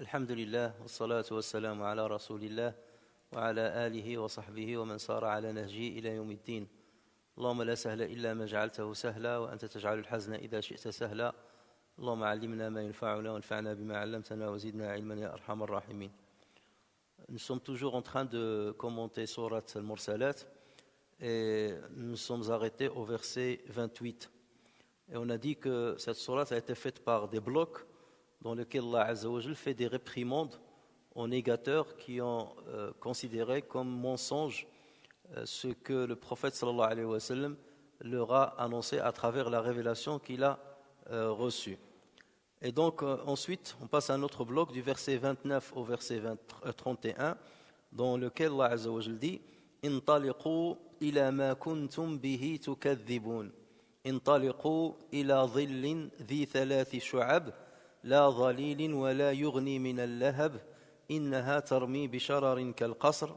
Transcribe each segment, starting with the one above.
الحمد لله والصلاة والسلام على رسول الله وعلى آله وصحبه ومن سار على نهجه إلى يوم الدين. اللهم لا سهل إلا ما جعلته سهلا وأنت تجعل الحزن إذا شئت سهلا. اللهم علمنا ما ينفعنا وانفعنا بما علمتنا وزدنا علما يا أرحم الراحمين. Nous sommes toujours en train de commenter Surat al-Mursalat et nous sommes arrêtés au verset 28. Et on a dit que cette surat a été faite par des blocs dans lesquels Allah Azza wa Jal fait des réprimandes aux négateurs qui ont considéré comme mensonge ce que le prophète sallallahu alayhi wa sallam leur a annoncé à travers la révélation qu'il a reçue. Et donc ensuite on passe à un autre bloc du verset 29 au verset 31 dans lequel Allah Azza wa Jal dit Intaliqu ila ma kuntum bihi tukadhibun Intaliqu ila dhillin dhi thalathi shu'ab لا ظليل ولا يغني من اللهب إنها ترمي بشرر كالقصر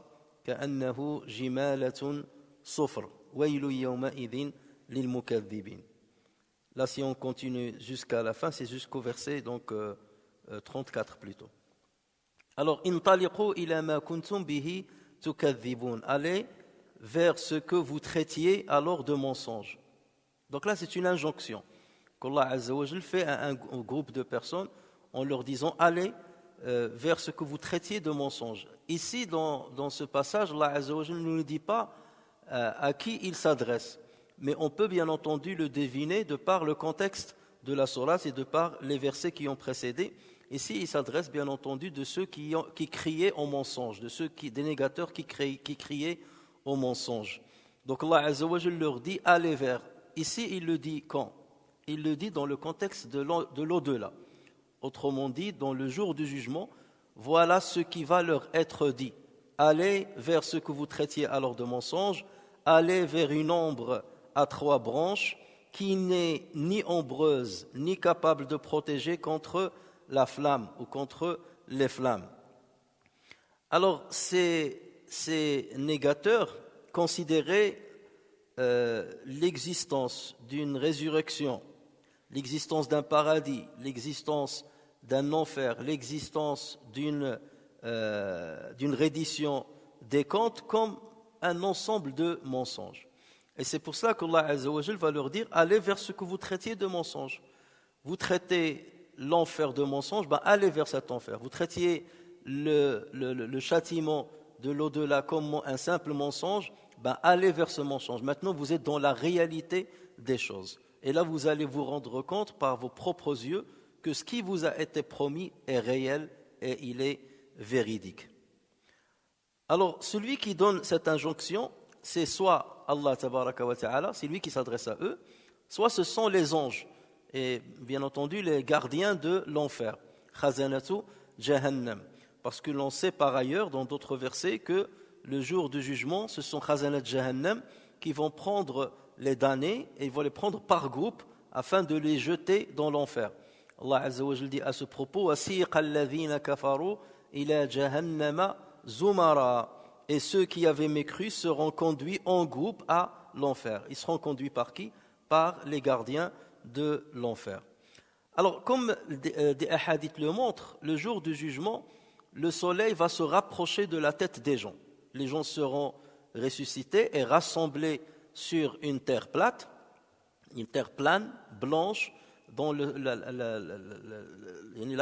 كأنه جمالة صفر ويل يومئذ للمكذبين. Là, si on continue jusqu'à la fin, c'est jusqu'au verset 34 plutôt. Alors, intaliqu ila ma kuntum bihi tukadhibun. Allez vers ce que vous traitiez alors de mensonge. Donc là, c'est une injonction qu'Allah Azza wa Jal fait à un groupe de personnes en leur disant allez vers ce que vous traitiez de mensonge. Ici, dans ce passage, Allah Azza wa Jal ne nous dit pas à qui il s'adresse, mais on peut bien entendu le deviner de par le contexte de la sourate et de par les versets qui ont précédé. Ici, il s'adresse bien entendu de ceux qui criaient au mensonge, des négateurs qui criaient au mensonge. Donc Allah Azza wa Jal leur dit allez vers. Ici, il le dit quand? Il le dit dans le contexte de l'au-delà. Autrement dit, dans le jour du jugement, voilà ce qui va leur être dit. Allez vers ce que vous traitiez alors de mensonge, allez vers une ombre à 3 branches qui n'est ni ombreuse, ni capable de protéger contre la flamme ou contre les flammes. Alors, ces négateurs considéraient l'existence d'une résurrection, l'existence d'un paradis, l'existence d'un enfer, l'existence d'une reddition des comptes comme un ensemble de mensonges. Et c'est pour cela qu'Allah Azza wa Jal va leur dire allez vers ce que vous traitiez de mensonge. Vous traitez l'enfer de mensonge, allez vers cet enfer. Vous traitiez le châtiment de l'au-delà comme un simple mensonge, allez vers ce mensonge. Maintenant, vous êtes dans la réalité des choses. Et là, vous allez vous rendre compte par vos propres yeux que ce qui vous a été promis est réel et il est véridique. Alors, celui qui donne cette injonction, c'est soit Allah tabaraka wa ta'ala, c'est lui qui s'adresse à eux, soit ce sont les anges, et bien entendu les gardiens de l'enfer, khazanatu jahannam. Parce que l'on sait par ailleurs dans d'autres versets que le jour du jugement, ce sont khazanat jahannam qui vont prendre les damnés et ils vont les prendre par groupe afin de les jeter dans l'enfer. Allah Azza wa Jal dit à ce propos wasiqa alladhina kafaru ila jahannama zumara, et ceux qui avaient mécru seront conduits en groupe à l'enfer. Ils seront conduits par qui? Par les gardiens de l'enfer. Alors, comme des hadiths le montrent, le jour du jugement, le soleil va se rapprocher de la tête des gens. Les gens seront ressuscités et rassemblés sur une terre plate, une terre plane, blanche, dont la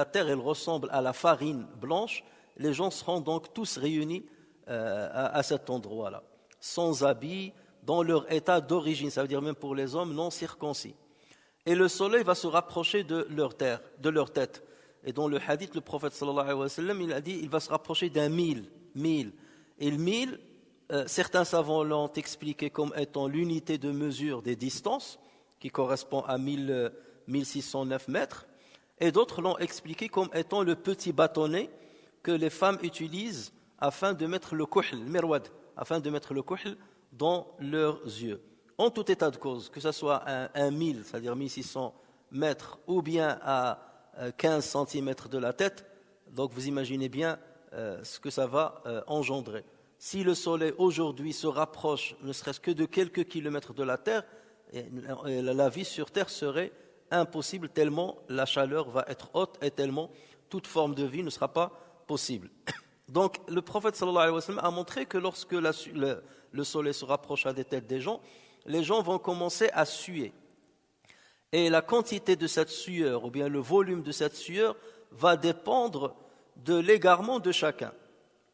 terre elle ressemble à la farine blanche. Les gens seront donc tous réunis à cet endroit-là, sans habits, dans leur état d'origine, ça veut dire même pour les hommes non circoncis. Et le soleil va se rapprocher de leur tête. Et dans le hadith, le prophète sallallahu alayhi wa sallam, il a dit il va se rapprocher d'un mille. Et le mille, certains savants l'ont expliqué comme étant l'unité de mesure des distances, qui correspond à 1609 mètres, et d'autres l'ont expliqué comme étant le petit bâtonnet que les femmes utilisent afin de mettre le kuhl, le mirwad, afin de mettre le kuhl dans leurs yeux. En tout état de cause, que ce soit un 1000, c'est-à-dire 1600 mètres, ou bien à 15 cm de la tête, donc vous imaginez bien ce que ça va engendrer. Si le soleil aujourd'hui se rapproche ne serait-ce que de quelques kilomètres de la Terre, la vie sur Terre serait impossible tellement la chaleur va être haute et tellement toute forme de vie ne sera pas possible. Donc le prophète sallallahu alayhi wa sallam a montré que lorsque le soleil se rapprochera des têtes des gens, les gens vont commencer à suer. Et la quantité de cette sueur, ou bien le volume de cette sueur, va dépendre de l'égarement de chacun.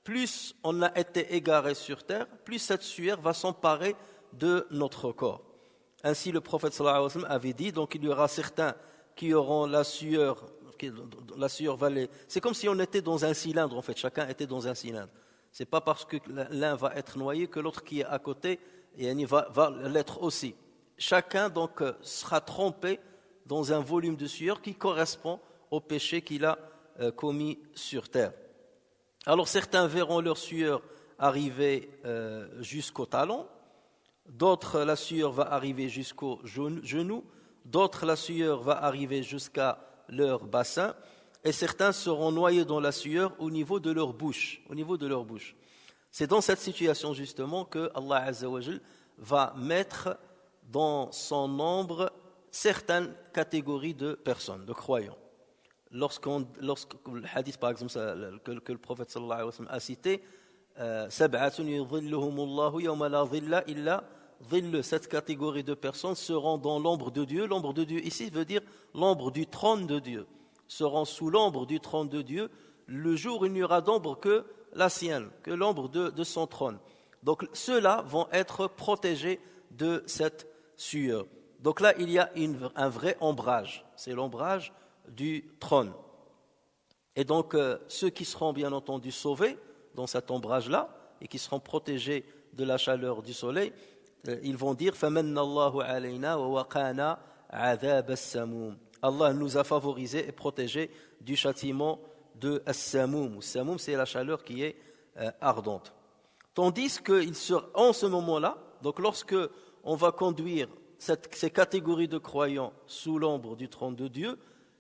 Plus on a été égaré sur terre, plus cette sueur va s'emparer de notre corps. Ainsi le prophète sallallahu alayhi wa sallam avait dit, donc il y aura certains qui auront la sueur va les... C'est comme si on était dans un cylindre en fait, chacun était dans un cylindre. C'est pas parce que l'un va être noyé que l'autre qui est à côté va l'être aussi. Chacun donc sera trempé dans un volume de sueur qui correspond au péché qu'il a commis sur terre. Alors certains verront leur sueur arriver jusqu'au talon, d'autres la sueur va arriver jusqu'au genou, d'autres la sueur va arriver jusqu'à leur bassin, et certains seront noyés dans la sueur au niveau de leur bouche. C'est dans cette situation justement que Allah Azza wa Jal va mettre dans son nombre certaines catégories de personnes, de croyants. Lorsque le hadith par exemple que le prophète sallallahu alayhi wa sallam a cité, sab'atun yudhilluhumullahu yawma la dhilla illa dhill, cette catégorie de personnes seront dans l'ombre de Dieu. L'ombre de Dieu ici veut dire l'ombre du trône de Dieu. Seront sous l'ombre du trône de Dieu le jour où il n'y aura d'ombre que la sienne, que l'ombre de son trône. Donc ceux-là vont être protégés de cette sueur. Donc là il y a un vrai ombrage, c'est l'ombrage du trône. Et donc ceux qui seront bien entendu sauvés dans cet ombrage-là et qui seront protégés de la chaleur du soleil, ils vont dire فَمَنَّ اللَّهُ عَلَيْنَا وَوَقَانَا عَذَابَ السَّمُومِ. Allah nous a favorisés et protégés du châtiment de as-samoum. As-samoum, c'est la chaleur qui est ardente. Tandis qu'en ce moment-là, donc lorsque on va conduire ces catégories de croyants sous l'ombre du trône de Dieu,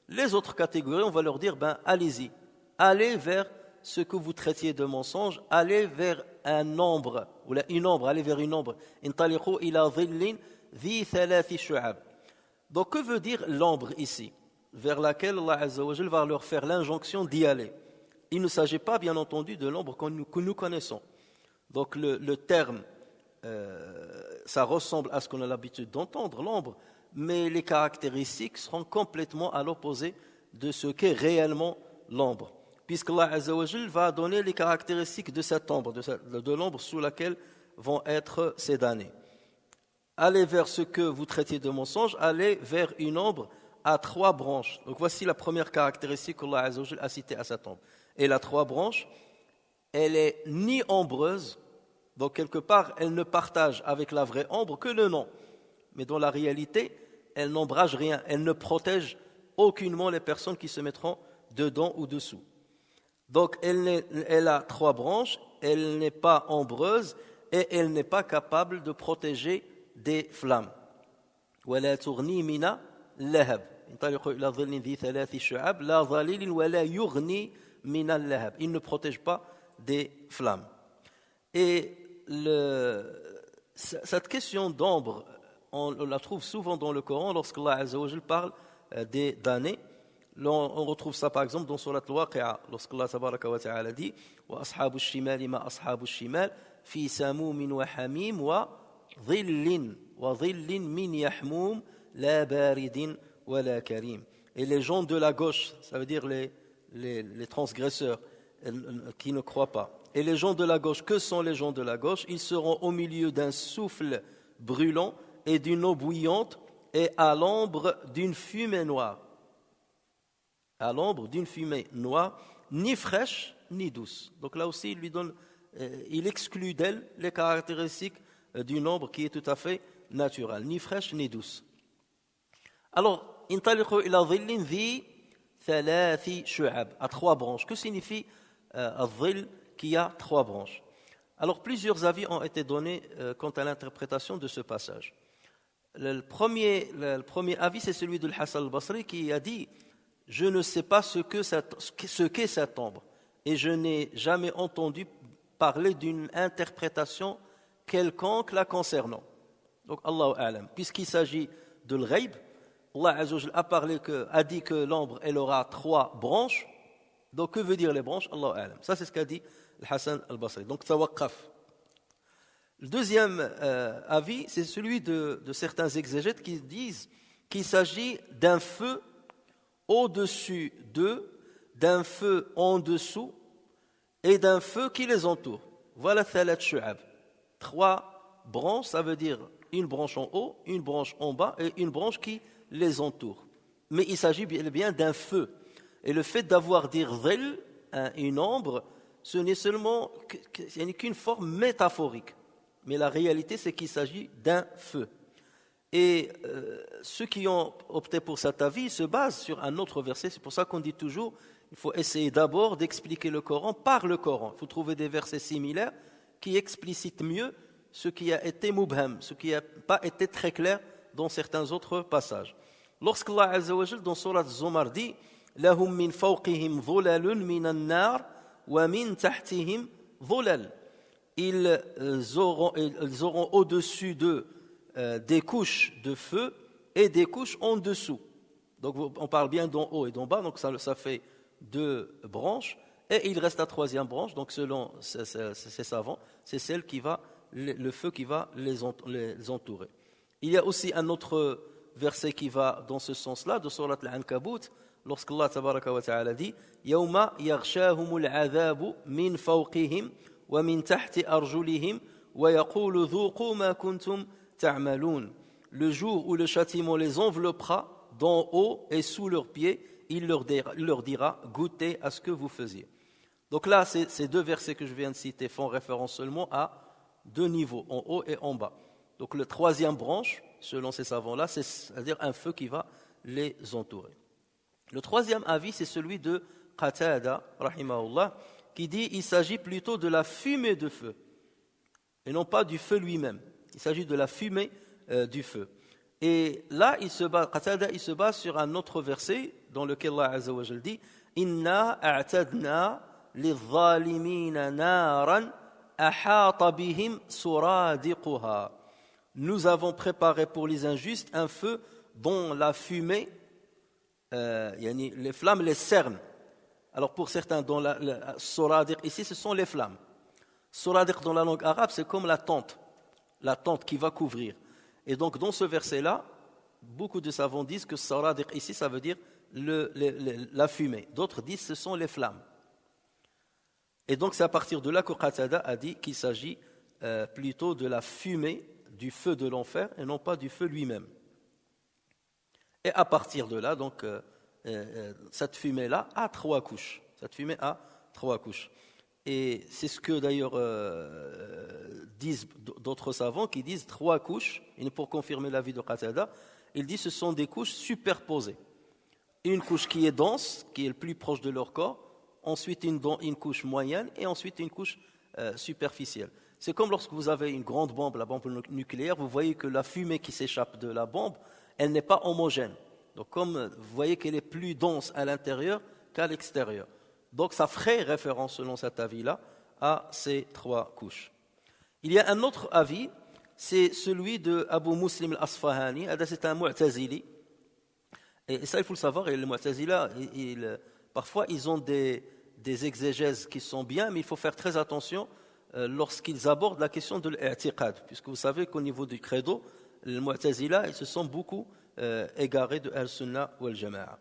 les autres catégories, on va leur dire, allez-y, allez vers ce que vous traitiez de mensonge, allez vers un ombre, ou une ombre, allez vers une ombre. Intaliqu ila dhillin dhi thalathi shu'ab. Donc que veut dire l'ombre ici, vers laquelle Allah Azza wa Jal va leur faire l'injonction d'y aller? Il ne s'agit pas bien entendu de l'ombre que nous connaissons. Donc le terme, ça ressemble à ce qu'on a l'habitude d'entendre, l'ombre, mais les caractéristiques seront complètement à l'opposé de ce qu'est réellement l'ombre. Puisqu'Allah Azza wa Jal va donner les caractéristiques de cette ombre, de l'ombre sous laquelle vont être ces damnés. Allez vers ce que vous traitiez de mensonge, allez vers une ombre à 3 branches. Donc voici la première caractéristique qu'Allah Azza wa Jal a citée à cette ombre. Et la 3 branches, elle est ni ombreuse, donc quelque part elle ne partage avec la vraie ombre que le nom. Mais dans la réalité, elle n'ombrage rien, elle ne protège aucunement les personnes qui se mettront dedans ou dessous. Donc elle a 3 branches, elle n'est pas ombreuse et elle n'est pas capable de protéger des flammes. ولا تغني من اللهب انطلقوا إلى ظل ذي 3 شعاب لا ظليل ولا يغني من اللهب. Il ne protège pas des flammes. Et cette question d'ombre, on la trouve souvent dans le Coran lorsqu'Allah Azza wa Jal parle des damnés. On retrouve ça par exemple dans Surat Al-Waqi'a, lorsqu'Allah Tabaraka wa Ta'ala dit وَأَصْحَابُ الشِّمَالِ مَا أَصْحَابُ الشِّمَالِ فِي سَمُومٍ وَحَمِيمٍ وَظِلٍّ مِّنْ يَحْمُومٍ لَا بَارِدٍ وَلَا كَرِيمٍ. Et les gens de la gauche, ça veut dire les transgresseurs qui ne croient pas. Et les gens de la gauche, que sont les gens de la gauche? Ils seront au milieu d'un souffle brûlant et d'une eau bouillante et à l'ombre d'une fumée noire. À l'ombre d'une fumée noire, ni fraîche ni douce. Donc là aussi, il exclut d'elle les caractéristiques d'une ombre qui est tout à fait naturelle, ni fraîche ni douce. Alors, intaliqu ila dhillin dhi thalathi shu'ab, à 3 branches. Que signifie al-dhill qui a 3 branches? Alors, plusieurs avis ont été donnés quant à l'interprétation de ce passage. Le premier avis, c'est celui de Hassan al-Basri qui a dit: je ne sais pas ce qu'est cette ombre, et je n'ai jamais entendu parler d'une interprétation quelconque la concernant. Donc, Allahu A'lam. Puisqu'il s'agit de l'ghaib, Allah Azza wa Jal a dit que l'ombre, elle aura 3 branches, Donc que veut dire les branches? Allahu a'lam. Ça c'est ce qu'a dit le Hassan al-Basri. Donc tawaqqaf. Le deuxième avis, c'est celui de certains exégètes qui disent qu'il s'agit d'un feu au-dessus d'eux, d'un feu en dessous et d'un feu qui les entoure. Voilà thalat shu'ab. 3 branches, ça veut dire une branche en haut, une branche en bas et une branche qui les entoure. Mais il s'agit bien d'un feu. Et le fait d'avoir dire dhil, une ombre, ce n'est seulement qu'une forme métaphorique. Mais la réalité, c'est qu'il s'agit d'un feu. Et ceux qui ont opté pour cet avis se basent sur un autre verset. C'est pour ça qu'on dit toujours, il faut essayer d'abord d'expliquer le Coran par le Coran. Il faut trouver des versets similaires qui explicitent mieux ce qui a été mubham, ce qui n'a pas été très clair dans certains autres passages. Lorsqu'Allah Azza wa Jal dans Surat Zumar dit « Lahum min fawqihim dhulalun minan nar wa min tahtihim dhulal » Ils auront au-dessus d'eux des couches de feu et des couches en dessous. Donc on parle bien d'en haut et d'en bas, donc ça fait 2 branches. Et il reste la 3e branche, donc selon ces savants, c'est celle qui va, le feu qui va les entourer. Il y a aussi un autre verset qui va dans ce sens-là, de Surat Al-Ankabut, lorsqu'Allah tabaraka wa ta'ala dit « Yawma yaghshahumul adhabu min fawqihim » وَمِن تَحْتِ أَرْجُلِهِمْ وَيَقُولُ ذُوقُوا مَا كُنْتُمْ تَعْمَلُونَ. Le jour où le châtiment les enveloppera d'en haut et sous leurs pieds, il leur dira goûtez à ce que vous faisiez. Donc là, ces 2 versets que je viens de citer font référence seulement à 2 niveaux, en haut et en bas. Donc le 3e branche, selon ces savants-là, c'est-à-dire un feu qui va les entourer. Le 3e avis, c'est celui de Qatada, rahimahullah, qui dit qu'il s'agit plutôt de la fumée de feu, et non pas du feu lui-même. Il s'agit de la fumée du feu. Et là, Qatada, il se base sur un autre verset dans lequel Allah Azza wa Jal dit « Inna a'tadna lidh-dhalimina naran ahata bihim suradiquha » Nous avons préparé pour les injustes un feu dont la fumée, les flammes les cernent. Alors pour certains, dans la suradiq ici, ce sont les flammes. Suradiq dans la langue arabe, c'est comme la tente qui va couvrir. Et donc dans ce verset-là, beaucoup de savants disent que suradiq ici, ça veut dire la fumée. D'autres disent que ce sont les flammes. Et donc c'est à partir de là que Qatada a dit qu'il s'agit plutôt de la fumée du feu de l'enfer et non pas du feu lui-même. Et à partir de là, donc cette fumée-là a 3 couches. Cette fumée a 3 couches. Et c'est ce que d'ailleurs disent d'autres savants qui disent 3 couches. Et pour confirmer l'avis de Qatada, ils disent que ce sont des couches superposées. Une couche qui est dense, qui est le plus proche de leur corps, ensuite une couche moyenne et ensuite une couche superficielle. C'est comme lorsque vous avez une grande bombe, la bombe nucléaire, vous voyez que la fumée qui s'échappe de la bombe, elle n'est pas homogène. Donc comme vous voyez qu'elle est plus dense à l'intérieur qu'à l'extérieur. Donc ça ferait référence selon cet avis-là à ces 3 couches. Il y a un autre avis, c'est celui de Abu Muslim al-Asfahani, c'est un Mu'tazili. Et ça il faut le savoir, et les Mu'tazila, parfois ils ont des exégèses qui sont bien, mais il faut faire très attention lorsqu'ils abordent la question de l'i'tiqad, puisque vous savez qu'au niveau du credo, les Mu'tazila, ils se sont beaucoup égarés de Al-Sunnah ou Al-Jama'a.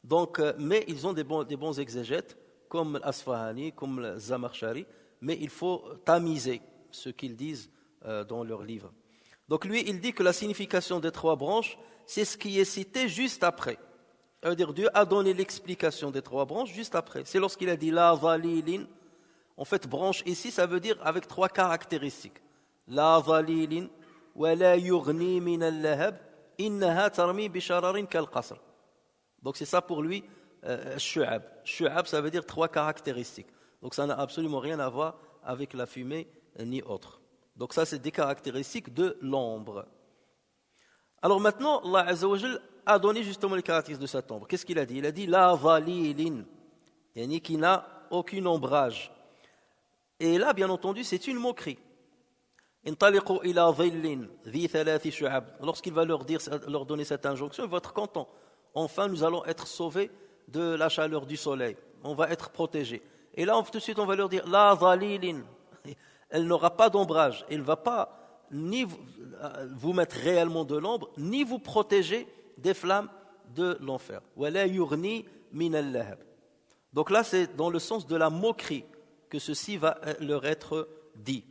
Donc, mais ils ont des bons exégètes, comme l'Asfahani, comme le Zamakhshari, mais il faut tamiser ce qu'ils disent dans leurs livres. Donc lui, il dit que la signification des 3 branches, c'est ce qui est cité juste après. C'est-à-dire Dieu a donné l'explication des 3 branches juste après. C'est lorsqu'il a dit « La dhalilin ». En fait, branche ici, ça veut dire avec 3 caractéristiques. « La dhalilin wa la yughni min al-lahab » Innaha tarmi bishararin kal-qasr. Donc c'est ça pour lui, shu'ab. Shu'ab, ça veut dire 3 caractéristiques. Donc ça n'a absolument rien à voir avec la fumée ni autre. Donc ça, c'est des caractéristiques de l'ombre. Alors maintenant, Allah Azza wa Jal a donné justement les caractéristiques de cette ombre. Qu'est-ce qu'il a dit? Il a dit la dhalilin, yani qui n'a aucun ombrage. Et là, bien entendu, c'est une moquerie. Lorsqu'il va leur donner cette injonction, ils vont être contents. Enfin, nous allons être sauvés de la chaleur du soleil. on va être protégé. Et là, tout de suite, on va leur dire la dhalilin. Elle n'aura pas d'ombrage. Elle ne va pas ni vous mettre réellement de l'ombre, ni vous protéger des flammes de l'enfer. Wala yurni min al-lahab. Donc là, c'est dans le sens de la moquerie que ceci va leur être dit.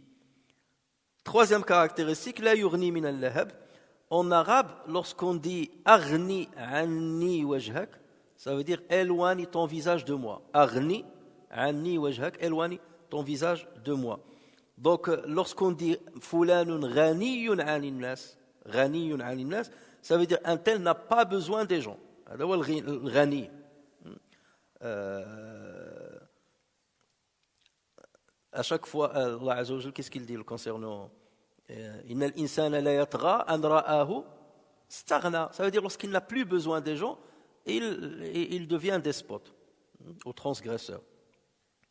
Troisième caractéristique, la yurni min al-lahab. En arabe, lorsqu'on dit arni anni wajhak, ça veut dire éloigne ton visage de moi. Arni anni wajhak, éloigne ton visage de moi. Donc, lorsqu'on dit fulanun ghaniyun anin nas, ça veut dire un tel n'a pas besoin des gens. Ghani. À chaque fois, Allah Azza wa Jalla, qu'est-ce qu'il dit concernant Innal insana la yatgha an ra'ahu staghna. Ça veut dire lorsqu'il n'a plus besoin des gens, il devient despote ou transgresseur.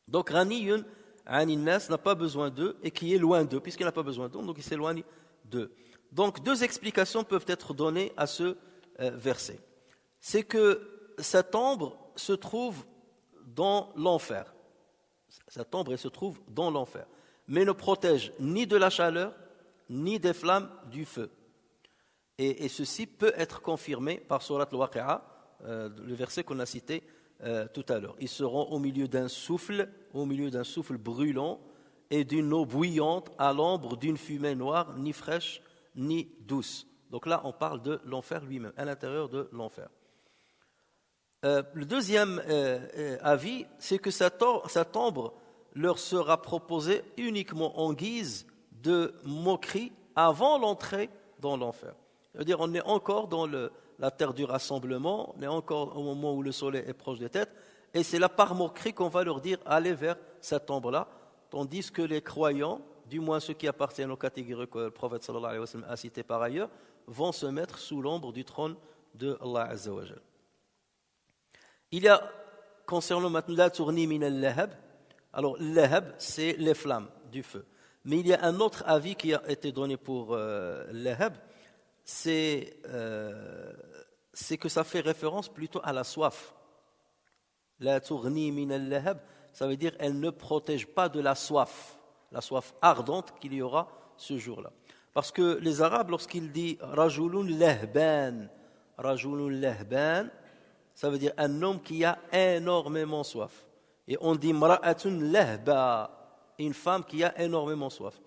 Donc, ghaniyun anin nas n'a pas besoin d'eux et qui est loin d'eux, puisqu'il n'a pas besoin d'eux, donc il s'éloigne d'eux. Donc, deux explications peuvent être données à ce verset. C'est que cette ombre se trouve dans l'enfer. Cette ombre, elle se trouve dans l'enfer, mais ne protège ni de la chaleur, ni des flammes du feu. Et ceci peut être confirmé par Surat al-Waqi'a, le verset qu'on a cité tout à l'heure. Ils seront au milieu d'un souffle brûlant et d'une eau bouillante à l'ombre d'une fumée noire, ni fraîche, ni douce. Donc là, on parle de l'enfer lui-même, à l'intérieur de l'enfer. Le deuxième avis, c'est que cette ombre leur sera proposée uniquement en guise de moquerie avant l'entrée dans l'enfer. C'est-à-dire, on est encore dans la terre du rassemblement, on est encore au moment où le soleil est proche des têtes, et c'est là par moquerie qu'on va leur dire allez vers cette ombre-là, tandis que les croyants, du moins ceux qui appartiennent aux catégories que le prophète sallallahu alayhi wa sallam a citées par ailleurs, vont se mettre sous l'ombre du trône de Allah Azza wa Jal. Il y a, concernant maintenant la tourni min al-lahab, alors lahab c'est les flammes du feu, mais il y a un autre avis qui a été donné pour lahab, c'est que ça fait référence plutôt à la soif. La tourni min al-lahab, ça veut dire elle ne protège pas de la soif ardente qu'il y aura ce jour-là. Parce que les Arabes, lorsqu'ils disent rajulun lahban, ça veut dire un homme qui a énormément soif. Et on dit mra'atun lahba, une femme qui a énormément soif.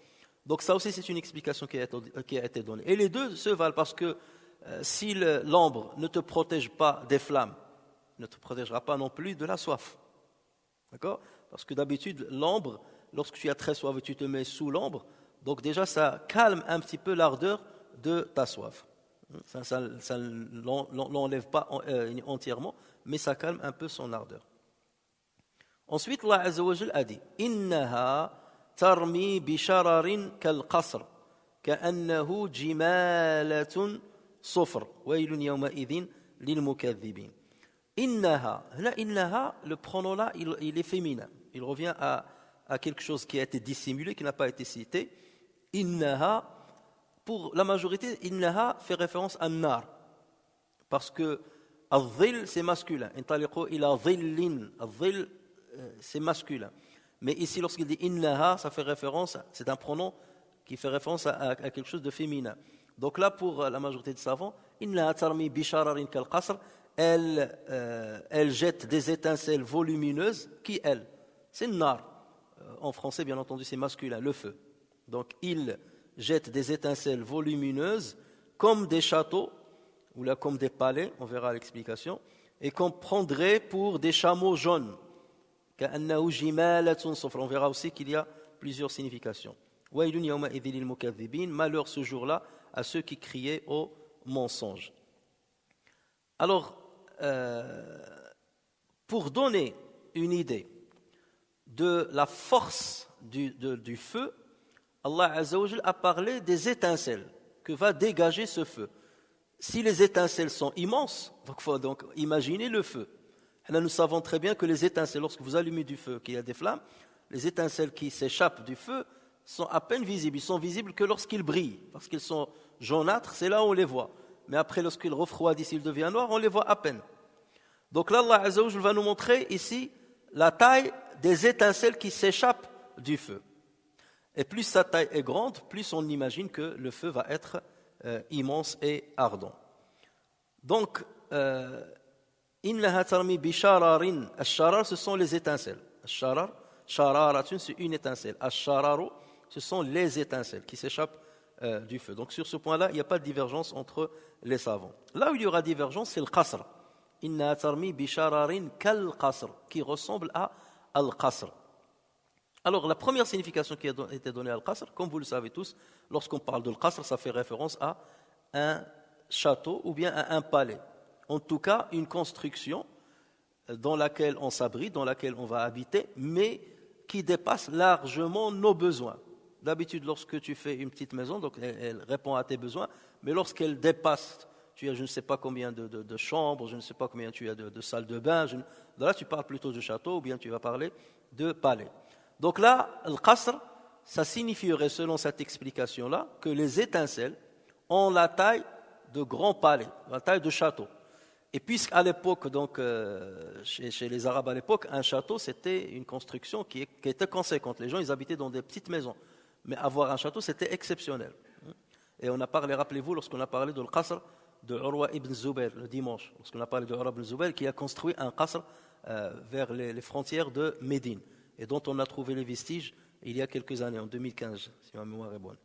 Donc ça aussi c'est une explication qui a été donnée. Et les deux se valent parce que si l'ombre ne te protège pas des flammes, ne te protégera pas non plus de la soif. D'accord ? Parce que d'habitude, l'ombre, lorsque tu as très soif et tu te mets sous l'ombre, donc déjà ça calme un petit peu l'ardeur de ta soif. Ça ne l'enlève pas entièrement, mais ça calme un peu son ardeur. Ensuite, Allah Azza wa Jal a dit Innaha tarmi bishararin kal qasr, ka'annahu jimalatun sufr, waylun yawma idhin lil mukaththibin. Innaha, le pronom là, il est féminin. Il revient à quelque chose qui a été dissimulé, qui n'a pas été cité. Innaha, pour la majorité, innaha fait référence à nar. Parce que al-dhil, c'est masculin. Intaliqu ila dhillin. Al-dhil, c'est masculin. Mais ici, lorsqu'il dit innaha, ça fait référence, c'est un pronom qui fait référence à quelque chose de féminin. Donc là, pour la majorité des savants, innaha tarmi bishararin kal qasr, elle jette des étincelles volumineuses. Qui elle? C'est nar. En français, bien entendu, c'est masculin, le feu. Donc, il jette des étincelles volumineuses comme des châteaux, ou là comme des palais, on verra l'explication, et qu'on prendrait pour des chameaux jaunes. On verra aussi qu'il y a plusieurs significations. Malheur ce jour-là à ceux qui criaient au mensonge. Alors, pour donner une idée de la force du feu, Allah Azza wa Jal a parlé des étincelles que va dégager ce feu. Si les étincelles sont immenses, donc faut donc imaginer le feu. Là, nous savons très bien que les étincelles, lorsque vous allumez du feu, qu'il y a des flammes, les étincelles qui s'échappent du feu sont à peine visibles. Ils sont visibles que lorsqu'ils brillent, parce qu'ils sont jaunâtres, c'est là où on les voit. Mais après, lorsqu'ils refroidissent, ils deviennent noirs, on les voit à peine. Donc là, Allah Azza wa Jal va nous montrer ici la taille des étincelles qui s'échappent du feu. Et plus sa taille est grande, plus on imagine que le feu va être immense et ardent. Donc, innaha tarmi bishararin. Ash-sharar, ce sont les étincelles. Ash-sharar, shararatun, c'est une étincelle. Ash-shararu, ce sont les étincelles qui s'échappent du feu. Donc, sur ce point-là, il n'y a pas de divergence entre les savants. Là où il y aura divergence, c'est le qasr. Innaha tarmi bishararin kal qasr, qui ressemble à al-qasr. Alors, la première signification qui a été donnée à al-qasr, comme vous le savez tous, lorsqu'on parle de al-qasr, ça fait référence à un château ou bien à un palais. En tout cas, une construction dans laquelle on s'abrite, dans laquelle on va habiter, mais qui dépasse largement nos besoins. D'habitude, lorsque tu fais une petite maison, donc elle répond à tes besoins, mais lorsqu'elle dépasse, tu as je ne sais pas combien de chambres, je ne sais pas combien tu as de salles de bain, là tu parles plutôt de château ou bien tu vas parler de palais. Donc là, le qasr, ça signifierait, selon cette explication-là, que les étincelles ont la taille de grands palais, la taille de châteaux. Et puisqu'à l'époque, donc, chez les Arabes à l'époque, un château, c'était une construction qui était conséquente. Les gens, ils habitaient dans des petites maisons. Mais avoir un château, c'était exceptionnel. Et on a parlé, rappelez-vous, lorsqu'on a parlé de l'qasr de Urwa ibn Zubayr, le dimanche, lorsqu'on a parlé de Urwa ibn Zubayr, qui a construit un qasr vers les frontières de Médine, et dont on a trouvé les vestiges il y a quelques années, en 2015, si ma mémoire est bonne.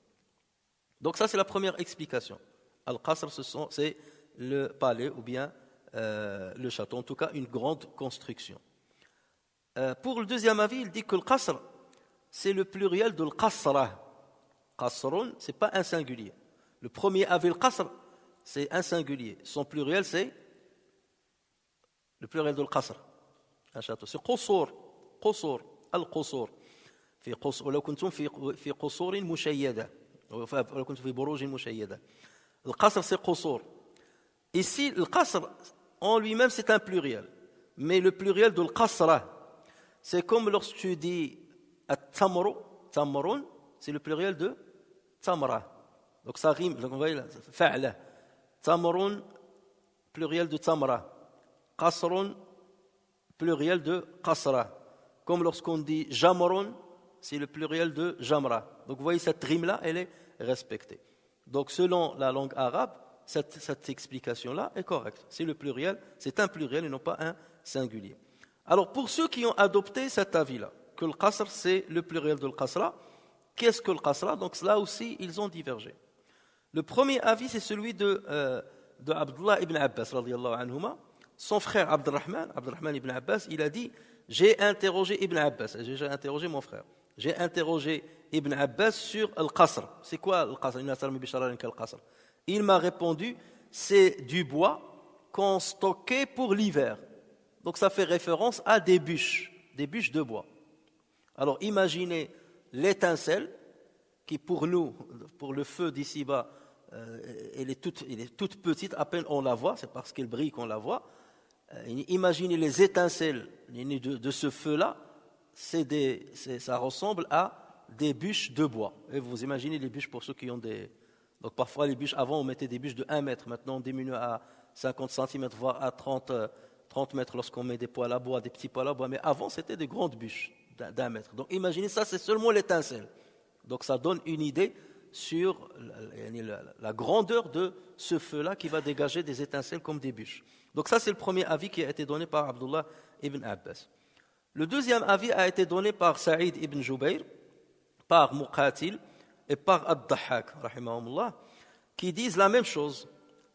Donc ça, c'est la première explication. Al-Qasr, c'est le palais ou bien le château, en tout cas une grande construction. Pour le deuxième avis, il dit que le Qasr, c'est le pluriel de l'Qasra. Qasrun, ce n'est pas un singulier. Le premier avis, le Qasr, c'est un singulier. Son pluriel, c'est le pluriel de l'Qasr, un château. C'est Qusur, Qusur, Al-Qusur. ولو كنتم في قصور مشيدة ولو كنتم في بروج مشيدة. القصر c'est قصور. Ici le qasr en lui-même c'est un pluriel, mais le pluriel de l'qasra, c'est comme lorsque tu dis at-tamru, tamrun, c'est le pluriel de tamra. Donc ça rime, donc on voit là, fa'la. Tamrun, pluriel de tamra. Qasrun, pluriel de qasra. Comme lorsqu'on dit jamrun, c'est le pluriel de jamra. Donc vous voyez, cette rime-là, elle est respectée. Donc selon la langue arabe, cette explication-là est correcte. C'est le pluriel, c'est un pluriel et non pas un singulier. Alors pour ceux qui ont adopté cet avis-là, que le qasr c'est le pluriel de l'qasra, qu'est-ce que le qasra? Donc là aussi, ils ont divergé. Le premier avis, c'est celui de Abdullah ibn Abbas, radiyallahu anhuma. Son frère Abdurrahman ibn Abbas, il a dit, j'ai interrogé Ibn Abbas, j'ai interrogé mon frère. J'ai interrogé Ibn Abbas sur Al-Qasr. C'est quoi Al-Qasr? Il m'a répondu, c'est du bois qu'on stockait pour l'hiver. Donc ça fait référence à des bûches de bois. Alors imaginez l'étincelle qui pour nous, pour le feu d'ici-bas, elle est toute petite, à peine on la voit, c'est parce qu'elle brille qu'on la voit. Imaginez les étincelles de ce feu-là, ça ressemble à des bûches de bois. Et vous imaginez les bûches pour ceux qui ont des... Donc parfois les bûches, avant on mettait des bûches de 1 mètre, maintenant on diminue à 50 cm, voire à 30 mètres lorsqu'on met des poêles à bois, des petits poêles à bois, mais avant c'était des grandes bûches d'1 mètre. Donc imaginez ça, c'est seulement l'étincelle. Donc ça donne une idée sur la grandeur de ce feu-là qui va dégager des étincelles comme des bûches. Donc ça c'est le premier avis qui a été donné par Abdullah ibn Abbas. Le deuxième avis a été donné par Saïd ibn Jubayr, par Muqatil et par Ad-Dahhak, rahimahumullah, qui disent la même chose,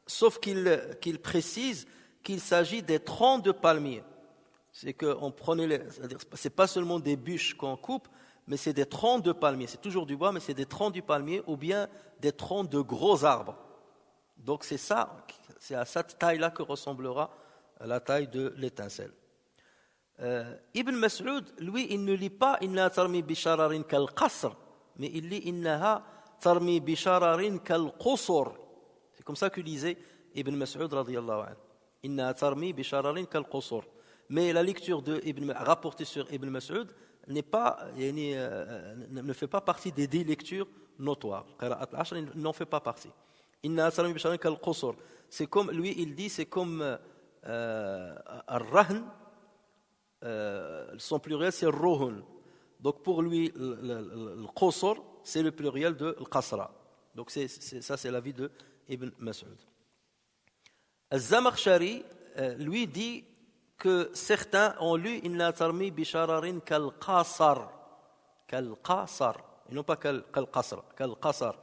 sauf qu'ils précisent qu'il s'agit des troncs de palmiers. C'est qu'on prenait, c'est pas seulement des bûches qu'on coupe, mais c'est des troncs de palmiers. C'est toujours du bois, mais c'est des troncs du palmier ou bien des troncs de gros arbres. Donc c'est à cette taille-là que ressemblera la taille de l'étincelle. Ibn Mas'ud, lui, il ne lit pas « Inna tarmi bishararin kal qasr », mais il lit « Innaha tarmi bishararin kal qusur ». C'est comme ça que lisait Ibn Mas'ud, radiyallahu anhu. « Innaha tarmi bishararin kal qusur ». Mais la lecture rapportée sur Ibn Mas'ud ne fait pas partie des 10 lectures notoires. Qira'at al-ashr n'en fait pas partie. « Innaha tarmi bishararin kal qusur ». C'est comme, lui, il dit, c'est comme al-rahn, son pluriel c'est ruhun. Donc pour lui, le qasr, c'est le pluriel de al-qasra. Donc ça c'est l'avis de Ibn Mas'ud. Al-Zamakhshari, lui dit que certains ont lu inna tarmi bi shararin kal-qasar, et non pas kal-qasr.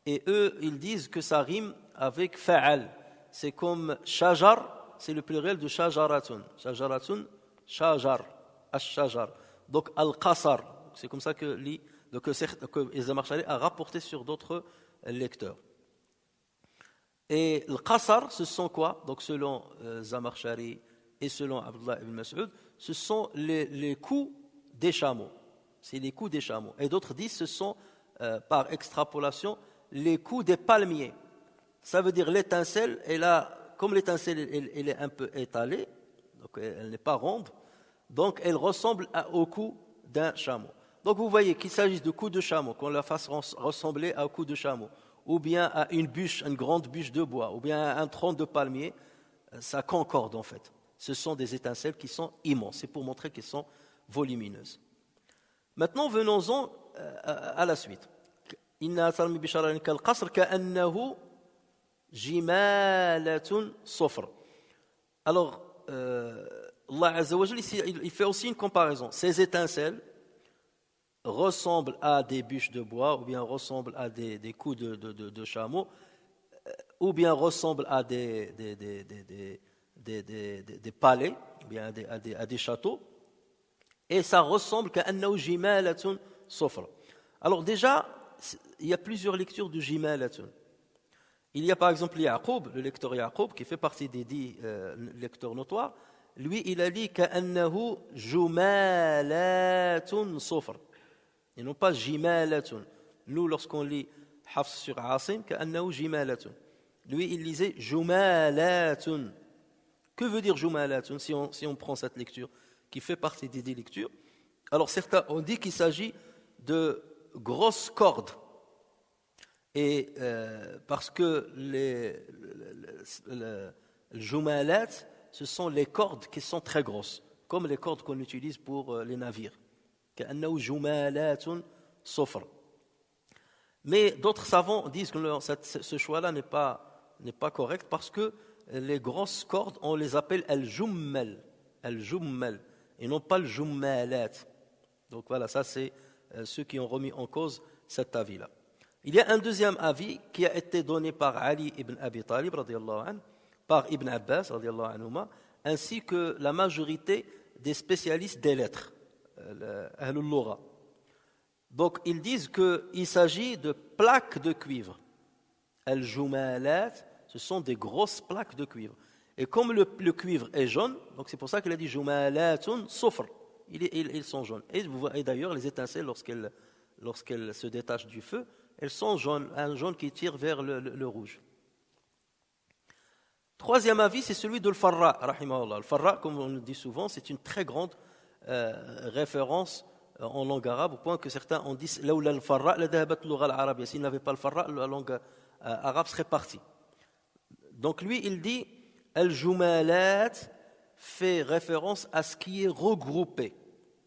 Et eux, ils disent que ça rime avec fa'al. C'est comme shajar, c'est le pluriel de shajaratun. Shajaratun, shajar, ash-shajar. Donc al-qasar, c'est comme ça que Zamakhshari a rapporté sur d'autres lecteurs. Et le qasar, ce sont quoi? Donc selon Zamakhshari et selon Abdullah ibn Mas'ud, ce sont les coups des chameaux. C'est les coups des chameaux. Et d'autres disent ce sont, par extrapolation, les coups des palmiers. Ça veut dire l'étincelle, comme l'étincelle elle est un peu étalée, donc elle n'est pas ronde, donc elle ressemble au cou d'un chameau. Donc vous voyez qu'il s'agisse de coups de chameau, qu'on la fasse ressembler à un coup de chameau, ou bien à une grande bûche de bois, ou bien à un tronc de palmier, ça concorde en fait. Ce sont des étincelles qui sont immenses, c'est pour montrer qu'elles sont volumineuses. Maintenant, venons-en à la suite. Inna tarmi bi shararin kal-qasr ka'annahu jimalatun sufr. Alors, Allah Azza wa Jalla, ici, il fait aussi une comparaison. Ces étincelles ressemblent à des bûches de bois, ou bien ressemblent à des coups de chameau, ou bien ressemblent à des palais, ou bien à des châteaux, et ça ressemble ka'annahu jimalatun sufr. Alors déjà, il y a plusieurs lectures de jimalatun. Il y a par exemple Yaqub, le lecteur Yaqub, qui fait partie des 10 lecteurs notoires. Lui, il a dit ka'annahu jumalatun sufr. Et non pas jimalatun. Nous, lorsqu'on lit Hafs sur Asim, ka'annahu jimalatun. Lui, il lisait jumalatun. Que veut dire jumalatun si on prend cette lecture qui fait partie des 10 lectures? Alors certains ont dit qu'il s'agit de grosses cordes. Et parce que les jumalat, ce sont les cordes qui sont très grosses, comme les cordes qu'on utilise pour les navires. كأنه جمالات صفر. Mais d'autres savants disent que ce choix-là n'est pas correct parce que les grosses cordes, on les appelle al-jummal, et non pas al-jummalat. Donc voilà, ça c'est ceux qui ont remis en cause cet avis-là. Il y a un deuxième avis qui a été donné par Ali ibn Abi Talib, par Ibn Abbas, ainsi que la majorité des spécialistes des lettres, Ahlul Lugha. Donc ils disent qu'il s'agit de plaques de cuivre. Al-Jumalat, ce sont des grosses plaques de cuivre. Et comme le cuivre est jaune, donc c'est pour ça qu'il a dit Jumalatun Sufr. Ils sont jaunes. Et d'ailleurs, les étincelles, lorsqu'elles se détachent du feu, elles sont jaunes, un jaune qui tire vers le rouge. Troisième avis, c'est celui de Al-Farra, rahimahullah. Al-Farra, comme on le dit souvent, c'est une très grande référence en langue arabe, au point que certains ont dit s'il n'avait pas la langue arabe serait partie. Donc lui, il dit Al-Jumalat fait référence à ce qui est regroupé.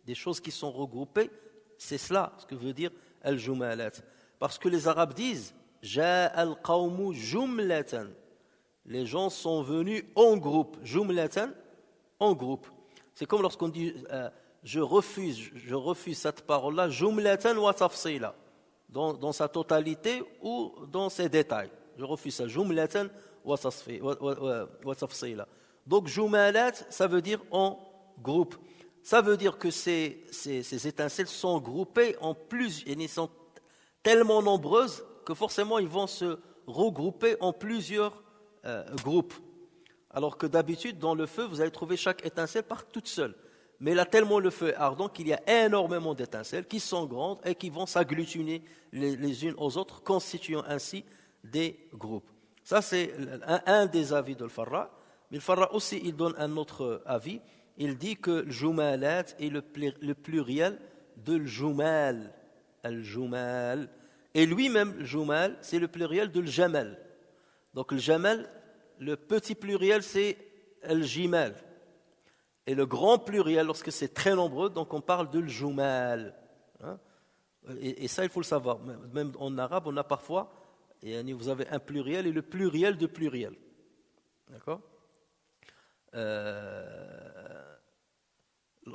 Des choses qui sont regroupées, c'est cela ce que veut dire Al-Jumalat. Parce que les Arabes disent Ja al-qawmu jumlatan. Les gens sont venus en groupe. Jumlatan, en groupe. C'est comme lorsqu'on dit je refuse cette parole-là, jumlatan wa tafsila, dans sa totalité ou dans ses détails. Je refuse ça, jumlatan wa tafsila. Donc jumalat, ça veut dire en groupe. Ça veut dire que ces étincelles sont groupées en plusieurs, et elles sont tellement nombreuses que forcément ils vont se regrouper en plusieurs groupes. Alors que d'habitude, dans le feu, vous allez trouver chaque étincelle par toute seule. Mais là, tellement le feu est ardent qu'il y a énormément d'étincelles qui sont grandes et qui vont s'agglutiner les unes aux autres, constituant ainsi des groupes. Ça, c'est un des avis de Al-Farra. Mais Al-Farra aussi, il donne un autre avis. Il dit que le jumalat est le pluriel de l'jumal. Al-jumal. Et lui-même, le jumal, c'est le pluriel de l'jamal. Donc le jamal, le petit pluriel, c'est al-jimal. Et le grand pluriel, lorsque c'est très nombreux, donc on parle de l'jumal. Hein. Et ça, il faut le savoir. Même en arabe, on a parfois, vous avez un pluriel et le pluriel de pluriel. D'accord?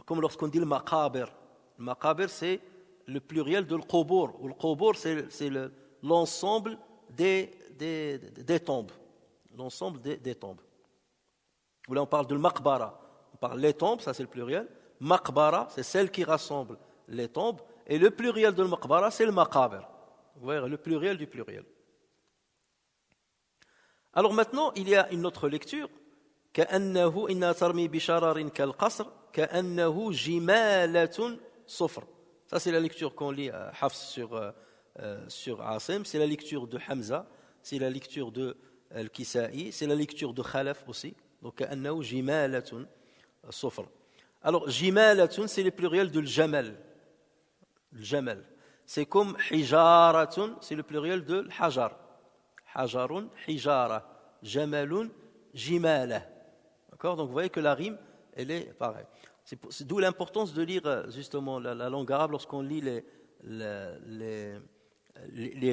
Comme lorsqu'on dit le maqabir. Le maqabir, c'est le pluriel de l'qubur. Le qubur, c'est l'ensemble des tombes. L'ensemble des tombes. Ou là, on parle de maqbara. On parle des tombes, ça c'est le pluriel. Maqbara, c'est celle qui rassemble les tombes. Et le pluriel de maqbara, c'est le maqabir. Vous voyez, le pluriel du pluriel. Alors maintenant, il y a une autre lecture. كأنه إنها ترمي بشرر كالقصر كأنه جمالة صفر. Ça c'est la lecture qu'on lit à Hafs sur Asim, c'est la lecture de Hamza, c'est la lecture de Al-Kisa'i, c'est la lecture de Khalaf aussi. Donc كأنه جمالة صفر. Alors جمالة c'est le pluriel de الجمل. الجمل. C'est comme حجارة, c'est le pluriel de الحجر. حجر حجارة جمل جمالة. D'accord? Donc vous voyez que la rime, elle est pareille. C'est d'où l'importance de lire justement la langue arabe lorsqu'on lit les